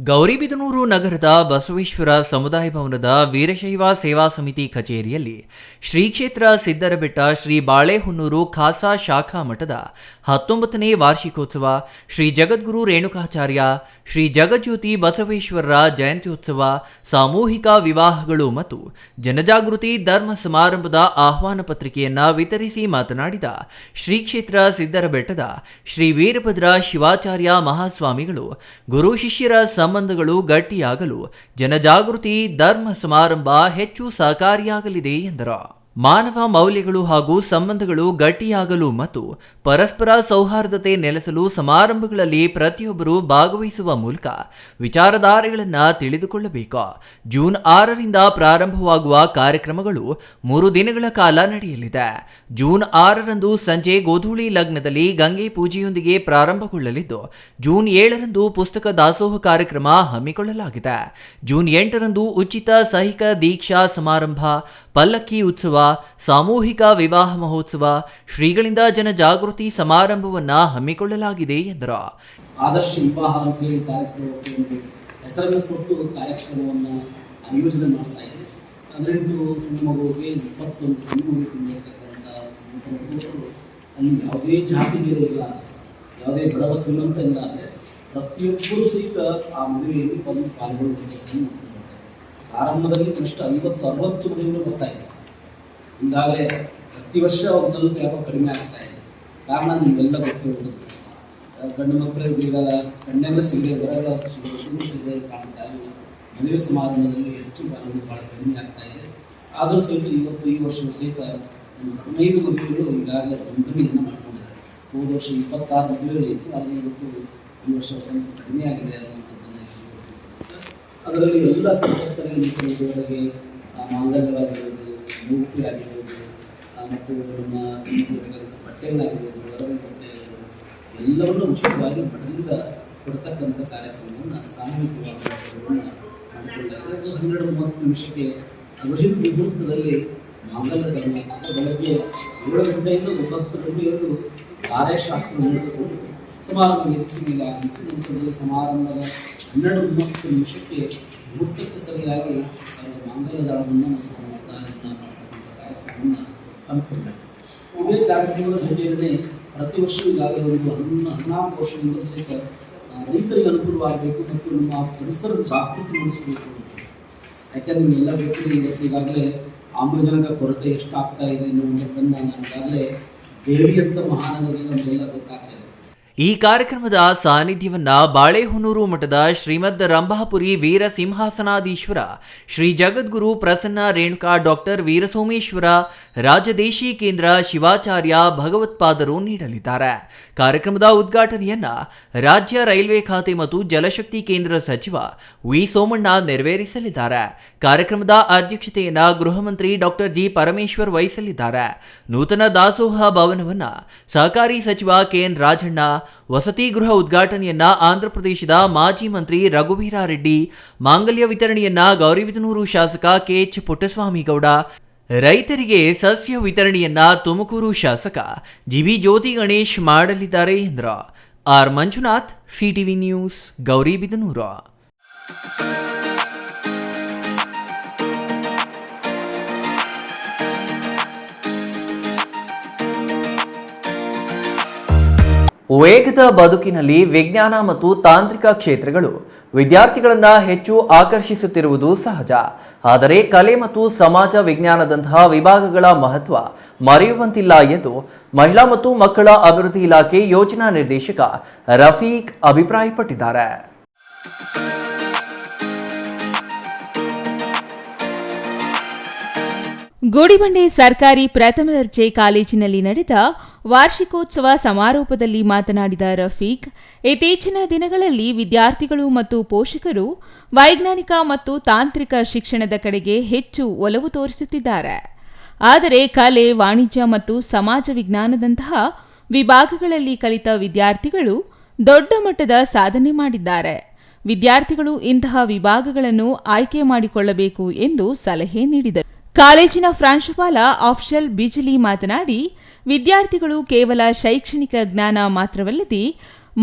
ಗೌರಿಬಿದನೂರು ನಗರದ ಬಸವೇಶ್ವರ ಸಮುದಾಯ ಭವನದ ವೀರಶೈವ ಸೇವಾ ಸಮಿತಿ ಕಚೇರಿಯಲ್ಲಿ ಶ್ರೀ ಕ್ಷೇತ್ರ ಸಿದ್ದರಬೆಟ್ಟ ಶ್ರೀ ಬಾಳೆಹೊನ್ನೂರು ಖಾಸಾ ಶಾಖಾ ಮಠದ 19ನೇ ವಾರ್ಷಿಕೋತ್ಸವ, ಶ್ರೀ ಜಗದ್ಗುರು ರೇಣುಕಾಚಾರ್ಯ, ಶ್ರೀ ಜಗಜ್ಯೋತಿ ಬಸವೇಶ್ವರರ ಜಯಂತ್ಯೋತ್ಸವ, ಸಾಮೂಹಿಕ ವಿವಾಹಗಳು ಮತ್ತು ಜನಜಾಗೃತಿ ಧರ್ಮ ಸಮಾರಂಭದ ಆಹ್ವಾನ ಪತ್ರಿಕೆಯನ್ನು ವಿತರಿಸಿ ಮಾತನಾಡಿದ ಶ್ರೀ ಕ್ಷೇತ್ರ ಸಿದ್ದರಬೆಟ್ಟದ ಶ್ರೀ ವೀರಭದ್ರ ಶಿವಾಚಾರ್ಯ ಮಹಾಸ್ವಾಮಿಗಳು, ಗುರು ಶಿಷ್ಯರ ಸಂಬಂಧಗಳು ಗಟ್ಟಿಯಾಗಲು ಜನಜಾಗೃತಿ ಧರ್ಮ ಸಮಾರಂಭ ಹೆಚ್ಚು ಸಹಕಾರಿಯಾಗಲಿದೆ ಎಂದರು. ಮಾನವ ಮೌಲ್ಯಗಳು ಹಾಗೂ ಸಂಬಂಧಗಳು ಗಟ್ಟಿಯಾಗಲು ಮತ್ತು ಪರಸ್ಪರ ಸೌಹಾರ್ದತೆ ನೆಲೆಸಲು ಸಮಾರಂಭಗಳಲ್ಲಿ ಪ್ರತಿಯೊಬ್ಬರು ಭಾಗವಹಿಸುವ ಮೂಲಕ ವಿಚಾರಧಾರೆಗಳನ್ನು ತಿಳಿದುಕೊಳ್ಳಬೇಕು. ಜೂನ್ 6ರಿಂದ ಪ್ರಾರಂಭವಾಗುವ ಕಾರ್ಯಕ್ರಮಗಳು 3 ದಿನಗಳ ಕಾಲ ನಡೆಯಲಿದೆ. ಜೂನ್ 6ರಂದು ಸಂಜೆ ಗೋಧೂಳಿ ಲಗ್ನದಲ್ಲಿ ಗಂಗೆ ಪೂಜೆಯೊಂದಿಗೆ ಪ್ರಾರಂಭಗೊಳ್ಳಲಿದ್ದು, ಜೂನ್ 7ರಂದು ಪುಸ್ತಕ ದಾಸೋಹ ಕಾರ್ಯಕ್ರಮ ಹಮ್ಮಿಕೊಳ್ಳಲಾಗಿದೆ. ಜೂನ್ 8ರಂದು ಉಚಿತ ಸೈಹಿಕ ದೀಕ್ಷಾ ಸಮಾರಂಭ, ಪಲ್ಲಕ್ಕಿ ಉತ್ಸವ, ಸಾಮೂಹಿಕ ವಿವಾಹ ಮಹೋತ್ಸವ, ಶ್ರೀಗಳಿಂದ ಜನಜಾಗೃತಿ ಸಮಾರಂಭವನ್ನು ಹಮ್ಮಿಕೊಳ್ಳಲಾಗಿದೆ ಎಂದರು. ಆದರ್ಶ ವಿವಾಹ ಅಂತ ಹೇಳಿ ಕಾರ್ಯಕ್ರಮಕ್ಕೆ ಒಂದು ಹೆಸರನ್ನು ಕೊಟ್ಟು ಕಾರ್ಯಕ್ರಮವನ್ನು ಆಯೋಜನೆ ಮಾಡ್ತಾ ಇದೆ. 18 ಹೆಣ್ಣು ಮಗುವಿಗೆ 21 ಹೆಣ್ಣು ಮಗುವಿರ್ತಕ್ಕಂಥ ಅಲ್ಲಿ ಯಾವುದೇ ಜಾತಿ ಬೇರೆ ಇಲ್ಲ, ಯಾವುದೇ ಬಡವ ಶ್ರೀಮಂತ ಇಲ್ಲ, ಅಂದರೆ ಪ್ರತಿಯೊಬ್ಬರೂ ಸಹಿತ ಆ ಮದುವೆಯಲ್ಲಿ ಬಂದು ಪಾಲ್ಗೊಳ್ಳುವುದನ್ನು ಆರಂಭದಲ್ಲಿ ಕನಿಷ್ಠ 50-60 ಮದುವೆಗಳು ಬರ್ತಾ ಇದೆ. ಈಗಾಗಲೇ ಪ್ರತಿ ವರ್ಷ ಒಂದು ಸ್ವಲ್ಪ ಯಾಕೋ ಕಡಿಮೆ ಆಗ್ತಾ ಇದೆ. ಕಾರಣ ನಿಮಗೆಲ್ಲ ಗೊತ್ತಿರುವುದು, ಗಂಡು ಮಕ್ಕಳಿಗೆ ಈಗ ಕಣ್ಣೆಲ್ಲ ಸಿಗದೆ, ಹೊರಗಳ ಸಿಗದೆ ಕಾಣುತ್ತಾರೆ. ಮದುವೆ ಸಮಾರಂಭದಲ್ಲಿ ಹೆಚ್ಚು ಪಾಲ್ಗೊಳ್ಳುವುದು ಭಾಳ ಕಡಿಮೆ ಆಗ್ತಾ ಇದೆ. ಆದರೂ ಸಹಿತ ಈ ವರ್ಷವೂ ಸಹಿತ 15 ಮದುವೆಗಳು ಈಗಾಗಲೇ ದುಂದುಮೆಯನ್ನು ಮಾಡಿಕೊಂಡಿದ್ದಾರೆ. ಹೋದ ವರ್ಷ 26 ಮದುವೆಗಳಿತ್ತು, ಆದರೆ ಇವತ್ತು ಈ ವರ್ಷ ಸ್ವಲ್ಪ ಕಡಿಮೆ ಆಗಿದೆ ಅನ್ನುವಂಥದ್ದನ್ನು ಅದರಲ್ಲಿ ಎಲ್ಲ ಸಂಪರ್ಕಗಳಿಗೆ ಮಾಂಗಲ್ಯವಾಗಿರ್ಬೋದು, ಮೂರ್ತಿ ಆಗಿರ್ಬೋದು, ಮತ್ತು ನಮ್ಮ ಬಟ್ಟೆಗಳಾಗಿರ್ಬೋದು, ವರವಿ ಬಟ್ಟೆ ಆಗಿರ್ಬೋದು, ಎಲ್ಲವನ್ನೂ ಉಚಿತವಾಗಿ ಮಠದಿಂದ ಕೊಡ್ತಕ್ಕಂಥ ಕಾರ್ಯಕ್ರಮವನ್ನು ಸಾಮೂಹಿಕವಾಗಿ ಮಾಡಿಕೊಳ್ಳಲಾಗಿದೆ. 12:30 ನಿಮಿಷಕ್ಕೆ ವಶಿದ ಮುಹೂರ್ತದಲ್ಲಿ ಮಾಂಗಲ್ಯ ಧರ್ಮ ಬೆಳಗ್ಗೆ 7 ಗಂಟೆಯಿಂದ 9 ಗಂಟೆಯವರೆಗೂ ಧಾರೆಶಾಸ್ತ್ರ ನಡೆದುಕೊಂಡು ಸಮಾರಂಭ ವ್ಯಕ್ತಿಗಳಿಗೆ ಆಗಮಿಸಿ ನಂತರದಲ್ಲಿ ಸಮಾರಂಭದ 12:30 ನಿಮಿಷಕ್ಕೆ ಮುಹೂರ್ತಕ್ಕೆ ಸರಿಯಾಗಿ ಅವರ ಮಾಂಗಲ್ಯ ದಾಳವನ್ನು ಮತ್ತು ಮಾಡ್ತಕ್ಕಂಥ ಕಾರ್ಯಕ್ರಮವನ್ನು ಹಮ್ಮಿಕೊಂಡಿದ್ದಾರೆ. ಇದೇ ಕಾರ್ಯಕ್ರಮದ ಜೊತೆಯಲ್ಲೇ ಪ್ರತಿ ವರ್ಷ ಈಗಾಗಲೇ ಒಂದು 14 ವರ್ಷದಿಂದ ಸಹಿತ ರೈತರಿಗೆ ಅನುಕೂಲವಾಗಬೇಕು ಮತ್ತು ನಮ್ಮ ಪರಿಸರದ ಜಾಗೃತಿ ಮೂಡಿಸಬೇಕು. ಯಾಕೆಂದರೆ ನಿಮ್ಮೆಲ್ಲ ಬೇಕಿದ್ರೆ ಇವತ್ತು ಈಗಾಗಲೇ ಆಮ್ಲಜನಕ ಕೊರತೆ ಎಷ್ಟಾಗ್ತಾ ಇದೆ ಎನ್ನುವಂಥದ್ದನ್ನು ನನಗಾಗಲೇ ದೆಹಲಿ ಅಂತ ಮಹಾನಗರದಲ್ಲಿ ನಮಗೆಲ್ಲ ಗೊತ್ತಾಗ್ತಾ ಇದೆ. ಈ ಕಾರ್ಯಕ್ರಮದ ಸಾನ್ನಿಧ್ಯವನ್ನ ಬಾಳೆಹೊನ್ನೂರು ಮಠದ ಶ್ರೀಮದ್ ರಂಭಾಪುರಿ ವೀರ ಸಿಂಹಾಸನಾಧೀಶ್ವರ ಶ್ರೀ ಜಗದ್ಗುರು ಪ್ರಸನ್ನ ರೇಣುಕಾ ಡಾಕ್ಟರ್ ವೀರಸೋಮೇಶ್ವರ ರಾಜದೇಶಿ ಕೇಂದ್ರ ಶಿವಾಚಾರ್ಯ ಭಗವತ್ಪಾದರು ನೀಡಲಿದ್ದಾರೆ. ಕಾರ್ಯಕ್ರಮದ ಉದ್ಘಾಟನೆಯನ್ನ ರಾಜ್ಯ ರೈಲ್ವೆ ಖಾತೆ ಮತ್ತು ಜಲಶಕ್ತಿ ಕೇಂದ್ರ ಸಚಿವ ವಿ ಸೋಮಣ್ಣ ನೆರವೇರಿಸಲಿದ್ದಾರೆ. ಕಾರ್ಯಕ್ರಮದ ಅಧ್ಯಕ್ಷತೆಯನ್ನ ಗೃಹ ಮಂತ್ರಿ ಡಾಕ್ಟರ್ ಜಿ ಪರಮೇಶ್ವರ್ ವಹಿಸಲಿದ್ದಾರೆ. ನೂತನ ದಾಸೋಹ ಭವನವನ್ನ ಸಹಕಾರಿ ಸಚಿವ ಕೆಎನ್ ರಾಜಣ್ಣ, ವಸತಿ ಗೃಹ ಉದ್ಘಾಟನೆಯನ್ನ ಆಂಧ್ರಪ್ರದೇಶದ ಮಾಜಿ ಮಂತ್ರಿ ರಘುವೀರಾರೆಡ್ಡಿ, ಮಾಂಗಲ್ಯ ವಿತರಣೆಯನ್ನ ಗೌರಿಬಿದನೂರು ಶಾಸಕ ಕೆಎಚ್ ಪುಟ್ಟಸ್ವಾಮಿಗೌಡ, ರೈತರಿಗೆ ಸಸ್ಯ ವಿತರಣೆಯನ್ನ ತುಮಕೂರು ಶಾಸಕ ಜಿಬಿ ಜ್ಯೋತಿ ಗಣೇಶ್ ಮಾಡಲಿದ್ದಾರೆ ಎಂದರು. R Manjunath, CTV news, Gauribidanur. ವೇಗದ ಬದುಕಿನಲ್ಲಿ ವಿಜ್ಞಾನ ಮತ್ತು ತಾಂತ್ರಿಕ ಕ್ಷೇತ್ರಗಳು ವಿದ್ಯಾರ್ಥಿಗಳನ್ನು ಹೆಚ್ಚು ಆಕರ್ಷಿಸುತ್ತಿರುವುದು ಸಹಜ. ಆದರೆ ಕಲೆ ಮತ್ತು ಸಮಾಜ ವಿಜ್ಞಾನದಂತಹ ವಿಭಾಗಗಳ ಮಹತ್ವ ಮರೆಯುವಂತಿಲ್ಲ ಎಂದು ಮಹಿಳಾ ಮತ್ತು ಮಕ್ಕಳ ಅಭಿವೃದ್ಧಿ ಇಲಾಖೆ ಯೋಜನಾ ನಿರ್ದೇಶಕ ರಫೀಕ್ ಅಭಿಪ್ರಾಯಪಟ್ಟಿದ್ದಾರೆ. ಗುಡಿಬಂಡೆ ಸರ್ಕಾರಿ ಪ್ರಥಮ ದರ್ಜೆ ಕಾಲೇಜಿನಲ್ಲಿ ನಡೆದ ವಾರ್ಷಿಕೋತ್ಸವ ಸಮಾರೋಪದಲ್ಲಿ ಮಾತನಾಡಿದ ರಫೀಕ್, ಇತ್ತೀಚಿನ ದಿನಗಳಲ್ಲಿ ವಿದ್ಯಾರ್ಥಿಗಳು ಮತ್ತು ಪೋಷಕರು ವೈಜ್ಞಾನಿಕ ಮತ್ತು ತಾಂತ್ರಿಕ ಶಿಕ್ಷಣದ ಕಡೆಗೆ ಹೆಚ್ಚು ಒಲವು ತೋರಿಸುತ್ತಿದ್ದಾರೆ. ಆದರೆ ಕಲೆ, ವಾಣಿಜ್ಯ ಮತ್ತು ಸಮಾಜ ವಿಜ್ಞಾನದಂತಹ ವಿಭಾಗಗಳಲ್ಲಿ ಕಲಿತ ವಿದ್ಯಾರ್ಥಿಗಳು ದೊಡ್ಡ ಮಟ್ಟದ ಸಾಧನೆ ಮಾಡಿದ್ದಾರೆ. ವಿದ್ಯಾರ್ಥಿಗಳು ಇಂತಹ ವಿಭಾಗಗಳನ್ನು ಆಯ್ಕೆ ಮಾಡಿಕೊಳ್ಳಬೇಕು ಎಂದು ಸಲಹೆ ನೀಡಿದರು. ಕಾಲೇಜಿನ ಪ್ರಾಂಶುಪಾಲ ಆಫ್ಷಲ್ ಬಿಜ್ಲಿ ಮಾತನಾಡಿ, ವಿದ್ಯಾರ್ಥಿಗಳು ಕೇವಲ ಶೈಕ್ಷಣಿಕ ಜ್ಞಾನ ಮಾತ್ರವಲ್ಲದೆ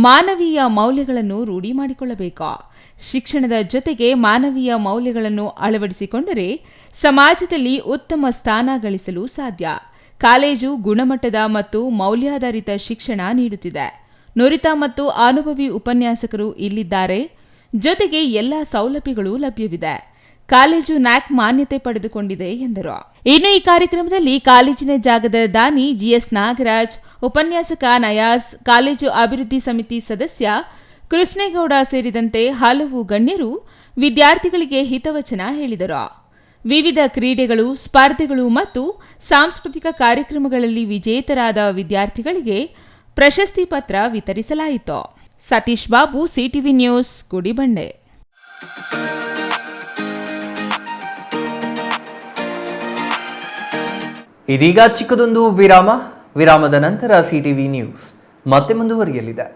ಮಾನವೀಯ ಮೌಲ್ಯಗಳನ್ನು ರೂಢಿ ಮಾಡಿಕೊಳ್ಳಬೇಕು. ಶಿಕ್ಷಣದ ಜೊತೆಗೆ ಮಾನವೀಯ ಮೌಲ್ಯಗಳನ್ನು ಅಳವಡಿಸಿಕೊಂಡರೆ ಸಮಾಜದಲ್ಲಿ ಉತ್ತಮ ಸ್ಥಾನ ಗಳಿಸಲು ಸಾಧ್ಯ. ಕಾಲೇಜು ಗುಣಮಟ್ಟದ ಮತ್ತು ಮೌಲ್ಯಾಧಾರಿತ ಶಿಕ್ಷಣ ನೀಡುತ್ತಿದೆ. ನುರಿತ ಮತ್ತು ಅನುಭವಿ ಉಪನ್ಯಾಸಕರು ಇಲ್ಲಿದ್ದಾರೆ. ಜೊತೆಗೆ ಎಲ್ಲ ಸೌಲಭ್ಯಗಳು ಲಭ್ಯವಿದೆ. ಕಾಲೇಜು ನ್ಯಾಕ್ ಮಾನ್ಯತೆ ಪಡೆದುಕೊಂಡಿದೆ ಎಂದರು. ಇನ್ನು ಈ ಕಾರ್ಯಕ್ರಮದಲ್ಲಿ ಕಾಲೇಜಿನ ಜಾಗದ ದಾನಿ ಜಿಎಸ್ ನಾಗರಾಜ್, ಉಪನ್ಯಾಸಕ ನಯಾಜ್, ಕಾಲೇಜು ಅಭಿವೃದ್ಧಿ ಸಮಿತಿ ಸದಸ್ಯ ಕೃಷ್ಣೇಗೌಡ ಸೇರಿದಂತೆ ಹಲವು ಗಣ್ಯರು ವಿದ್ಯಾರ್ಥಿಗಳಿಗೆ ಹಿತವಚನ ಹೇಳಿದರು. ವಿವಿಧ ಕ್ರೀಡೆಗಳು, ಸ್ಪರ್ಧೆಗಳು ಮತ್ತು ಸಾಂಸ್ಕೃತಿಕ ಕಾರ್ಯಕ್ರಮಗಳಲ್ಲಿ ವಿಜೇತರಾದ ವಿದ್ಯಾರ್ಥಿಗಳಿಗೆ ಪ್ರಶಸ್ತಿ ಪತ್ರ ವಿತರಿಸಲಾಯಿತು. Satish Babu, CTV news, Gudibande. ಇದೀಗ ಚಿಕ್ಕದೊಂದು ವಿರಾಮ. ವಿರಾಮದ ನಂತರ ಸಿಟಿವಿ ನ್ಯೂಸ್ ಮತ್ತೆ ಮುಂದುವರಿಯಲಿದೆ.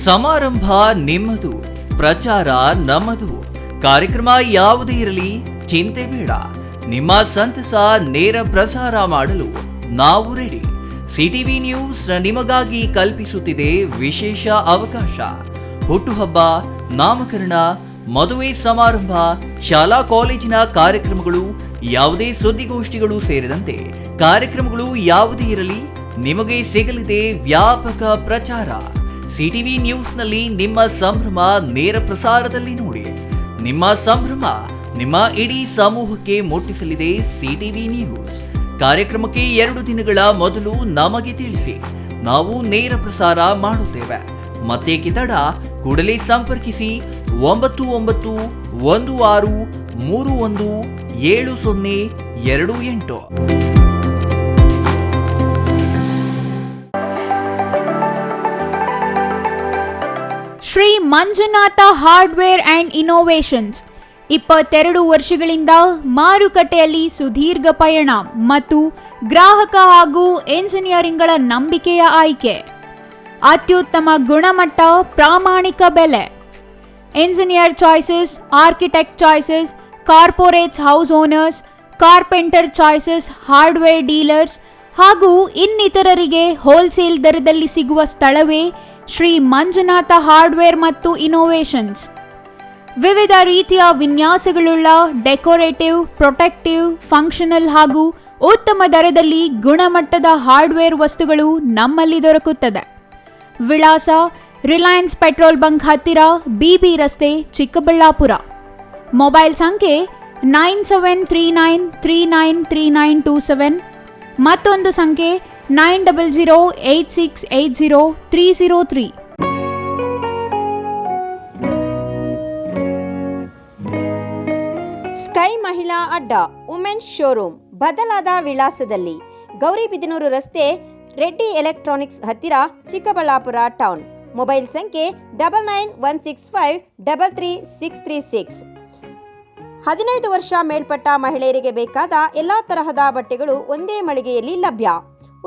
ಸಮಾರಂಭ ನಿಮ್ಮದು, ಪ್ರಚಾರ ನಮ್ಮದು. ಕಾರ್ಯಕ್ರಮ ಯಾವುದೇ ಇರಲಿ ಚಿಂತೆ ಬೇಡ. ನಿಮ್ಮ ಸಂತಸ ನೇರ ಪ್ರಸಾರ ಮಾಡಲು ನಾವು ರೆಡಿ. ಸಿಟಿವಿ ನ್ಯೂಸ್ ನಿಮಗಾಗಿ ಕಲ್ಪಿಸುತ್ತಿದೆ ವಿಶೇಷ ಅವಕಾಶ. ಹುಟ್ಟುಹಬ್ಬ, ನಾಮಕರಣ, ಮದುವೆ ಸಮಾರಂಭ, ಶಾಲಾ ಕಾಲೇಜಿನ ಕಾರ್ಯಕ್ರಮಗಳು, ಯಾವುದೇ ಸುದ್ದಿಗೋಷ್ಠಿಗಳು ಸೇರಿದಂತೆ ಕಾರ್ಯಕ್ರಮಗಳು ಯಾವುದೇ ಇರಲಿ ನಿಮಗೆ ಸಿಗಲಿದೆ ವ್ಯಾಪಕ ಪ್ರಚಾರ. ಸಿಟಿವಿ ನ್ಯೂಸ್ನಲ್ಲಿ ನಿಮ್ಮ ಸಂಭ್ರಮ ನೇರ ಪ್ರಸಾರದಲ್ಲಿ ನೋಡಿ. ನಿಮ್ಮ ಸಂಭ್ರಮ ನಿಮ್ಮ ಇಡೀ ಸಮೂಹಕ್ಕೆ ಮುಟ್ಟಿಸಲಿದೆ ಸಿಟಿವಿ ನ್ಯೂಸ್. ಕಾರ್ಯಕ್ರಮಕ್ಕೆ 2 ದಿನಗಳ ಮೊದಲು ನಮಗೆ ತಿಳಿಸಿ, ನಾವು ನೇರ ಪ್ರಸಾರ ಮಾಡುತ್ತೇವೆ. ಮತ್ತೇಕೆ ತಡ, ಕೂಡಲೇ ಸಂಪರ್ಕಿಸಿ 9916317028. Shri Manjunatha hardware and innovations 22 ವರ್ಷಗಳಿಂದ ಮಾರುಕಟ್ಟೆಯಲ್ಲಿ ಸುದೀರ್ಘ ಪಯಣ ಮತ್ತು ಗ್ರಾಹಕ ಹಾಗೂ ಎಂಜಿನಿಯರಿಂಗ್ಗಳ ನಂಬಿಕೆಯ ಆಯ್ಕೆ. ಅತ್ಯುತ್ತಮ ಗುಣಮಟ್ಟ, ಪ್ರಾಮಾಣಿಕ ಬೆಲೆ. Engineer choices, architect choices, corporates, house owners, carpenter choices, hardware dealers ಹಾಗೂ ಇನ್ನಿತರರಿಗೆ ಹೋಲ್ಸೇಲ್ ದರದಲ್ಲಿ ಸಿಗುವ ಸ್ಥಳವೇ ಶ್ರೀ ಮಂಜುನಾಥ ಹಾರ್ಡ್ವೇರ್ ಮತ್ತು ಇನ್ನೋವೇಷನ್ಸ್. ವಿವಿಧ ರೀತಿಯ ವಿನ್ಯಾಸಗಳುಳ್ಳ ಡೆಕೋರೇಟಿವ್, ಪ್ರೊಟೆಕ್ಟಿವ್, ಫಂಕ್ಷನಲ್ ಹಾಗೂ ಉತ್ತಮ ದರದಲ್ಲಿ ಗುಣಮಟ್ಟದ ಹಾರ್ಡ್ವೇರ್ ವಸ್ತುಗಳು ನಮ್ಮಲ್ಲಿ ದೊರಕುತ್ತದೆ. ವಿಳಾಸ: ರಿಲಯನ್ಸ್ ಪೆಟ್ರೋಲ್ ಬಂಕ್ ಹತ್ತಿರ, ಬಿಬಿ ರಸ್ತೆ, ಚಿಕ್ಕಬಳ್ಳಾಪುರ. ಮೊಬೈಲ್ ಸಂಖ್ಯೆ 9739393927. ಮತ್ತೊಂದು ಸಂಖ್ಯೆ 9008680303. ಸ್ಕೈ ಮಹಿಳಾ ಅಡ್ಡ ವುಮೆನ್ಸ್ ಶೋರೂಮ್ ಬದಲಾದ ವಿಳಾಸದಲ್ಲಿ, ಗೌರಿಬಿದನೂರು ರಸ್ತೆ, ರೆಡ್ಡಿ ಎಲೆಕ್ಟ್ರಾನಿಕ್ಸ್ ಹತ್ತಿರ, ಚಿಕ್ಕಬಳ್ಳಾಪುರ ಟೌನ್. ಮೊಬೈಲ್ ಸಂಖ್ಯೆ 9916533636. 15 ವರ್ಷ ಮೇಲ್ಪಟ್ಟ ಮಹಿಳೆಯರಿಗೆ ಬೇಕಾದ ಎಲ್ಲ ತರಹದ ಬಟ್ಟೆಗಳು ಒಂದೇ ಮಳಿಗೆಯಲ್ಲಿ ಲಭ್ಯ.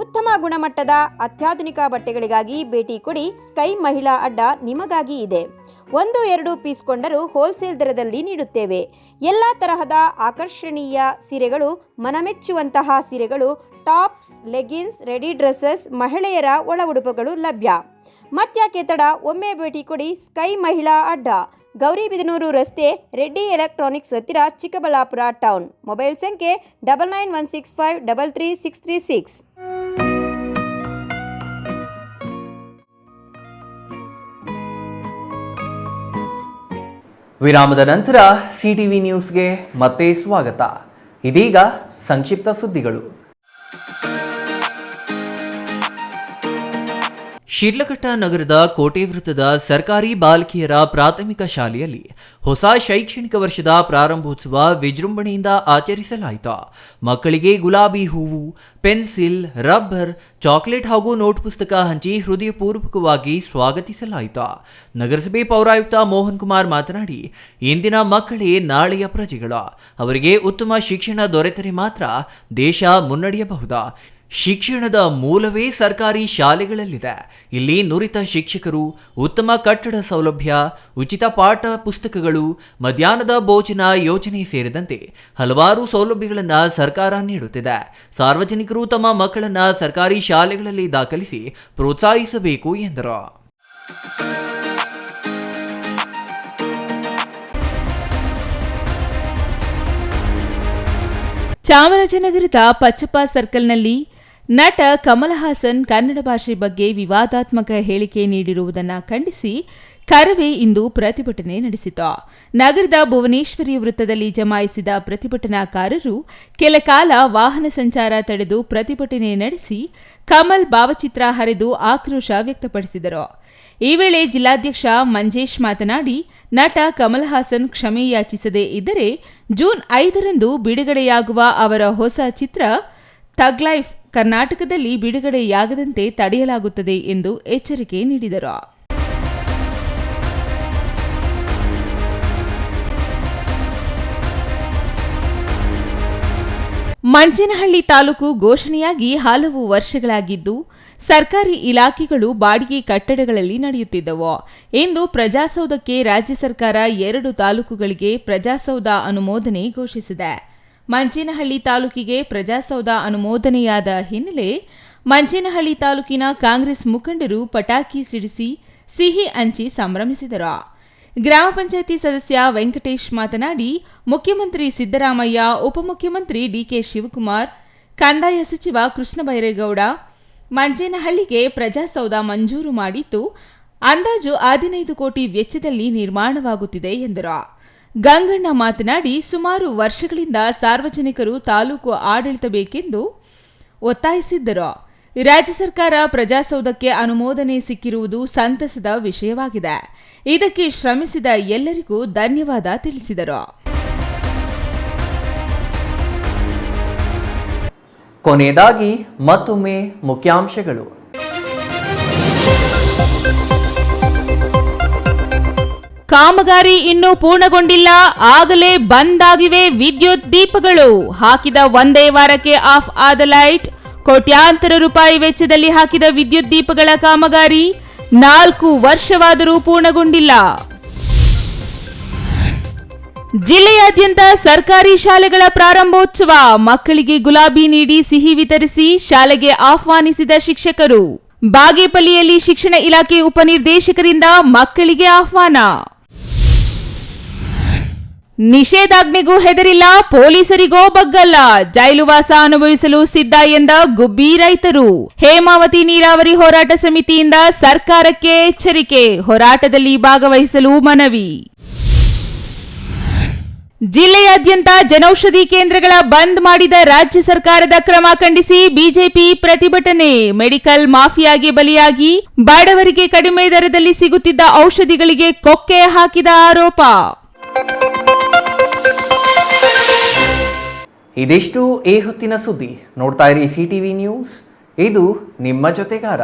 ಉತ್ತಮ ಗುಣಮಟ್ಟದ ಅತ್ಯಾಧುನಿಕ ಬಟ್ಟೆಗಳಿಗಾಗಿ ಭೇಟಿ ಕೊಡಿ. ಸ್ಕೈ ಮಹಿಳಾ ಅಡ್ಡ ನಿಮಗಾಗಿ ಇದೆ. 1-2 ಪೀಸ್ ಕೊಂಡರೂ ಹೋಲ್ಸೇಲ್ ದರದಲ್ಲಿ ನೀಡುತ್ತೇವೆ. ಎಲ್ಲ ತರಹದ ಆಕರ್ಷಣೀಯ ಸೀರೆಗಳು, ಮನಮೆಚ್ಚುವಂತಹ ಸೀರೆಗಳು, ಟಾಪ್ಸ್, ಲೆಗಿನ್ಸ್, ರೆಡಿ ಡ್ರೆಸ್ಸಸ್, ಮಹಿಳೆಯರ ಒಳ ಉಡುಪುಗಳು ಲಭ್ಯ. ಮತ್ಯಾಕೆ ತಡ, ಒಮ್ಮೆ ಭೇಟಿ ಕೊಡಿ. ಸ್ಕೈ ಮಹಿಳಾ ಅಡ್ಡ, ಗೌರಿಬಿದನೂರು ರಸ್ತೆ, ರೆಡ್ಡಿ ಎಲೆಕ್ಟ್ರಾನಿಕ್ಸ್ ಹತ್ತಿರ, ಚಿಕ್ಕಬಳ್ಳಾಪುರ ಟೌನ್. ಮೊಬೈಲ್ ಸಂಖ್ಯೆ 9916533636. ವಿರಾಮದ ನಂತರ ಸಿಟಿವಿ ನ್ಯೂಸ್ಗೆ ಮತ್ತೆ ಸ್ವಾಗತ. ಇದೀಗ ಸಂಕ್ಷಿಪ್ತ ಸುದ್ದಿಗಳು. ಶಿಡ್ಲಘಟ್ಟ ನಗರದ ಕೋಟೆ ವೃತ್ತದ ಸರ್ಕಾರಿ ಬಾಲಕಿಯರ ಪ್ರಾಥಮಿಕ ಶಾಲೆಯಲ್ಲಿ ಹೊಸ ಶೈಕ್ಷಣಿಕ ವರ್ಷದ ಪ್ರಾರಂಭೋತ್ಸವ ವಿಜೃಂಭಣೆಯಿಂದ ಆಚರಿಸಲಾಯಿತು. ಮಕ್ಕಳಿಗೆ ಗುಲಾಬಿ ಹೂವು, ಪೆನ್ಸಿಲ್, ರಬ್ಬರ್, ಚಾಕ್ಲೇಟ್ ಹಾಗೂ ನೋಟ್ ಪುಸ್ತಕ ಹಂಚಿ ಹೃದಯಪೂರ್ವಕವಾಗಿ ಸ್ವಾಗತಿಸಲಾಯಿತು. ನಗರಸಭೆ ಪೌರಾಯುಕ್ತ ಮೋಹನ್ ಕುಮಾರ್ ಮಾತನಾಡಿ, ಇಂದಿನ ಮಕ್ಕಳೇ ನಾಳೆಯ ಪ್ರಜೆಗಳು. ಅವರಿಗೆ ಉತ್ತಮ ಶಿಕ್ಷಣ ದೊರೆತರೆ ಮಾತ್ರ ದೇಶ ಮುನ್ನಡೆಯಬಹುದು. ಶಿಕ್ಷಣದ ಮೂಲವೇ ಸರ್ಕಾರಿ ಶಾಲೆಗಳಲ್ಲಿದೆ. ಇಲ್ಲಿ ನುರಿತ ಶಿಕ್ಷಕರು, ಉತ್ತಮ ಕಟ್ಟಡ ಸೌಲಭ್ಯ, ಉಚಿತ ಪಾಠ ಪುಸ್ತಕಗಳು, ಮಧ್ಯಾಹ್ನದ ಭೋಜನ ಯೋಜನೆ ಸೇರಿದಂತೆ ಹಲವಾರು ಸೌಲಭ್ಯಗಳನ್ನು ಸರ್ಕಾರ ನೀಡುತ್ತಿದೆ. ಸಾರ್ವಜನಿಕರು ತಮ್ಮ ಮಕ್ಕಳನ್ನು ಸರ್ಕಾರಿ ಶಾಲೆಗಳಲ್ಲಿ ದಾಖಲಿಸಿ ಪ್ರೋತ್ಸಾಹಿಸಬೇಕು ಎಂದರು. ಚಾಮರಾಜನಗರದ ಪಚ್ಚಪ್ಪ ಸರ್ಕಲ್ನಲ್ಲಿ ನಟ ಕಮಲ್ ಹಾಸನ್ ಕನ್ನಡ ಭಾಷೆ ಬಗ್ಗೆ ವಿವಾದಾತ್ಮಕ ಹೇಳಿಕೆ ನೀಡಿರುವುದನ್ನು ಖಂಡಿಸಿ ಕರವೇ ಇಂದು ಪ್ರತಿಭಟನೆ ನಡೆಸಿತು. ನಗರದ ಭುವನೇಶ್ವರಿ ವೃತ್ತದಲ್ಲಿ ಜಮಾಯಿಸಿದ ಪ್ರತಿಭಟನಾಕಾರರು ಕೆಲ ಕಾಲ ವಾಹನ ಸಂಚಾರ ತಡೆದು ಪ್ರತಿಭಟನೆ ನಡೆಸಿ ಕಮಲ್ ಭಾವಚಿತ್ರ ಹರಿದು ಆಕ್ರೋಶ ವ್ಯಕ್ತಪಡಿಸಿದರು. ಈ ವೇಳೆ ಜಿಲ್ಲಾಧ್ಯಕ್ಷ ಮಂಜೇಶ್ ಮಾತನಾಡಿ, ನಟ ಕಮಲ್ ಹಾಸನ್ ಕ್ಷಮೆ ಯಾಚಿಸದೇ ಇದ್ದರೆ ಜೂನ್ 5ರಂದು ಬಿಡುಗಡೆಯಾಗುವ ಅವರ ಹೊಸ ಚಿತ್ರ ಥಗ್ ಲೈಫ್ ಕರ್ನಾಟಕದಲ್ಲಿ ಬಿಡುಗಡೆಯಾಗದಂತೆ ತಡೆಯಲಾಗುತ್ತದೆ ಎಂದು ಎಚ್ಚರಿಕೆ ನೀಡಿದರು. ಮಂಚೇನಹಳ್ಳಿ ತಾಲೂಕು ಘೋಷಣೆಯಾಗಿ ಹಲವು ವರ್ಷಗಳಾಗಿದ್ದು ಸರ್ಕಾರಿ ಇಲಾಖೆಗಳು ಬಾಡಿಗೆ ಕಟ್ಟಡಗಳಲ್ಲಿ ನಡೆಯುತ್ತಿದ್ದವು. ಇಂದು ಪ್ರಜಾಸೌಧಕ್ಕೆ ರಾಜ್ಯ ಸರ್ಕಾರ 2 ತಾಲೂಕುಗಳಿಗೆ ಪ್ರಜಾಸೌಧ ಅನುಮೋದನೆ ಘೋಷಿಸಿದೆ. ಮಂಚೇನಹಳ್ಳಿ ತಾಲೂಕಿಗೆ ಪ್ರಜಾಸೌಧ ಅನುಮೋದನೆಯಾದ ಹಿನ್ನೆಲೆ ಮಂಚೇನಹಳ್ಳಿ ತಾಲೂಕಿನ ಕಾಂಗ್ರೆಸ್ ಮುಖಂಡರು ಪಟಾಕಿ ಸಿಡಿಸಿ ಸಿಹಿ ಹಂಚಿ ಸಂಭ್ರಮಿಸಿದರು. ಗ್ರಾಮ ಪಂಚಾಯಿತಿ ಸದಸ್ಯ ವೆಂಕಟೇಶ್ ಮಾತನಾಡಿ, ಮುಖ್ಯಮಂತ್ರಿ ಸಿದ್ದರಾಮಯ್ಯ, ಉಪಮುಖ್ಯಮಂತ್ರಿ ಡಿಕೆ ಶಿವಕುಮಾರ್, ಕಂದಾಯ ಸಚಿವ ಕೃಷ್ಣ ಬೈರೇಗೌಡ ಮಂಚೇನಹಳ್ಳಿಗೆ ಪ್ರಜಾಸೌಧ ಮಂಜೂರು ಮಾಡಿದ್ದು ಅಂದಾಜು 15 ಕೋಟಿ ವೆಚ್ಚದಲ್ಲಿ ನಿರ್ಮಾಣವಾಗುತ್ತಿದೆ ಎಂದರು. ಗಂಗಣ್ಣ ಮಾತನಾಡಿ, ಸುಮಾರು ವರ್ಷಗಳಿಂದ ಸಾರ್ವಜನಿಕರು ತಾಲೂಕು ಆಡಳಿತಬೇಕೆಂದು ಒತ್ತಾಯಿಸಿದ್ದರು. ರಾಜ್ಯ ಸರ್ಕಾರ ಪ್ರಜಾಸೌಧಕ್ಕೆ ಅನುಮೋದನೆ ಸಿಕ್ಕಿರುವುದು ಸಂತಸದ ವಿಷಯವಾಗಿದೆ. ಇದಕ್ಕೆ ಶ್ರಮಿಸಿದ ಎಲ್ಲರಿಗೂ ಧನ್ಯವಾದ ತಿಳಿಸಿದರು. ಕೊನೆಯದಾಗಿ ಮತ್ತೊಮ್ಮೆ ಮುಖ್ಯಾಂಶಗಳು. ಕಾಮಗಾರಿ ಇನ್ನೂ ಪೂರ್ಣಗೊಂಡಿಲ್ಲ, ಆಗಲೇ ಬಂದ್ ಆಗಿವೆ ವಿದ್ಯುತ್ ದೀಪಗಳು. ಹಾಕಿದ ಒಂದೇ ವಾರಕ್ಕೆ ಆಫ್ ಆದ ಲೈಟ್. ಕೋಟ್ಯಾಂತರ ರೂಪಾಯಿ ವೆಚ್ಚದಲ್ಲಿ ಹಾಕಿದ ವಿದ್ಯುತ್ ದೀಪಗಳ ಕಾಮಗಾರಿ 4 ವರ್ಷವಾದರೂ ಪೂರ್ಣಗೊಂಡಿಲ್ಲ. ಜಿಲ್ಲೆಯಾದ್ಯಂತ ಸರ್ಕಾರಿ ಶಾಲೆಗಳ ಪ್ರಾರಂಭೋತ್ಸವ. ಮಕ್ಕಳಿಗೆ ಗುಲಾಬಿ ನೀಡಿ ಸಿಹಿ ವಿತರಿಸಿ ಶಾಲೆಗೆ ಆಹ್ವಾನಿಸಿದ ಶಿಕ್ಷಕರು. ಬಾಗೇಪಲ್ಲಿಯಲ್ಲಿ ಶಿಕ್ಷಣ ಇಲಾಖೆ ಉಪನಿರ್ದೇಶಕರಿಂದ ಮಕ್ಕಳಿಗೆ ಆಹ್ವಾನ. ನಿಷೇಧಾಜ್ಞೆಗೂ ಹೆದರಿಲ್ಲ, ಪೊಲೀಸರಿಗೋ ಬಗ್ಗಲ್ಲ. ಜೈಲುವಾಸ ಅನುಭವಿಸಲು ಸಿದ್ಧ ಎಂದ ಗುಬ್ಬಿ ರೈತರು. ಹೇಮಾವತಿ ನೀರಾವರಿ ಹೋರಾಟ ಸಮಿತಿಯಿಂದ ಸರ್ಕಾರಕ್ಕೆ ಎಚ್ಚರಿಕೆ, ಹೋರಾಟದಲ್ಲಿ ಭಾಗವಹಿಸಲು ಮನವಿ. ಜಿಲ್ಲೆಯಾದ್ಯಂತ ಜನೌಷಧಿ ಕೇಂದ್ರಗಳ ಬಂದ್ ಮಾಡಿದ ರಾಜ್ಯ ಸರ್ಕಾರದ ಕ್ರಮ ಖಂಡಿಸಿ ಬಿಜೆಪಿ ಪ್ರತಿಭಟನೆ. ಮೆಡಿಕಲ್ ಮಾಫಿಯಾಗೆ ಬಲಿಯಾಗಿ ಬಡವರಿಗೆ ಕಡಿಮೆ ದರದಲ್ಲಿ ಸಿಗುತ್ತಿದ್ದ ಔಷಧಿಗಳಿಗೆ ಕೊಕ್ಕೆ ಹಾಕಿದ ಆರೋಪ. ಇದಿಷ್ಟು ಈ ಹೊತ್ತಿನ ಸುದ್ದಿ. ನೋಡ್ತಾ ಇರಿ ಸಿಟಿವಿ ನ್ಯೂಸ್, ಇದು ನಿಮ್ಮ ಜೊತೆಗಾರ.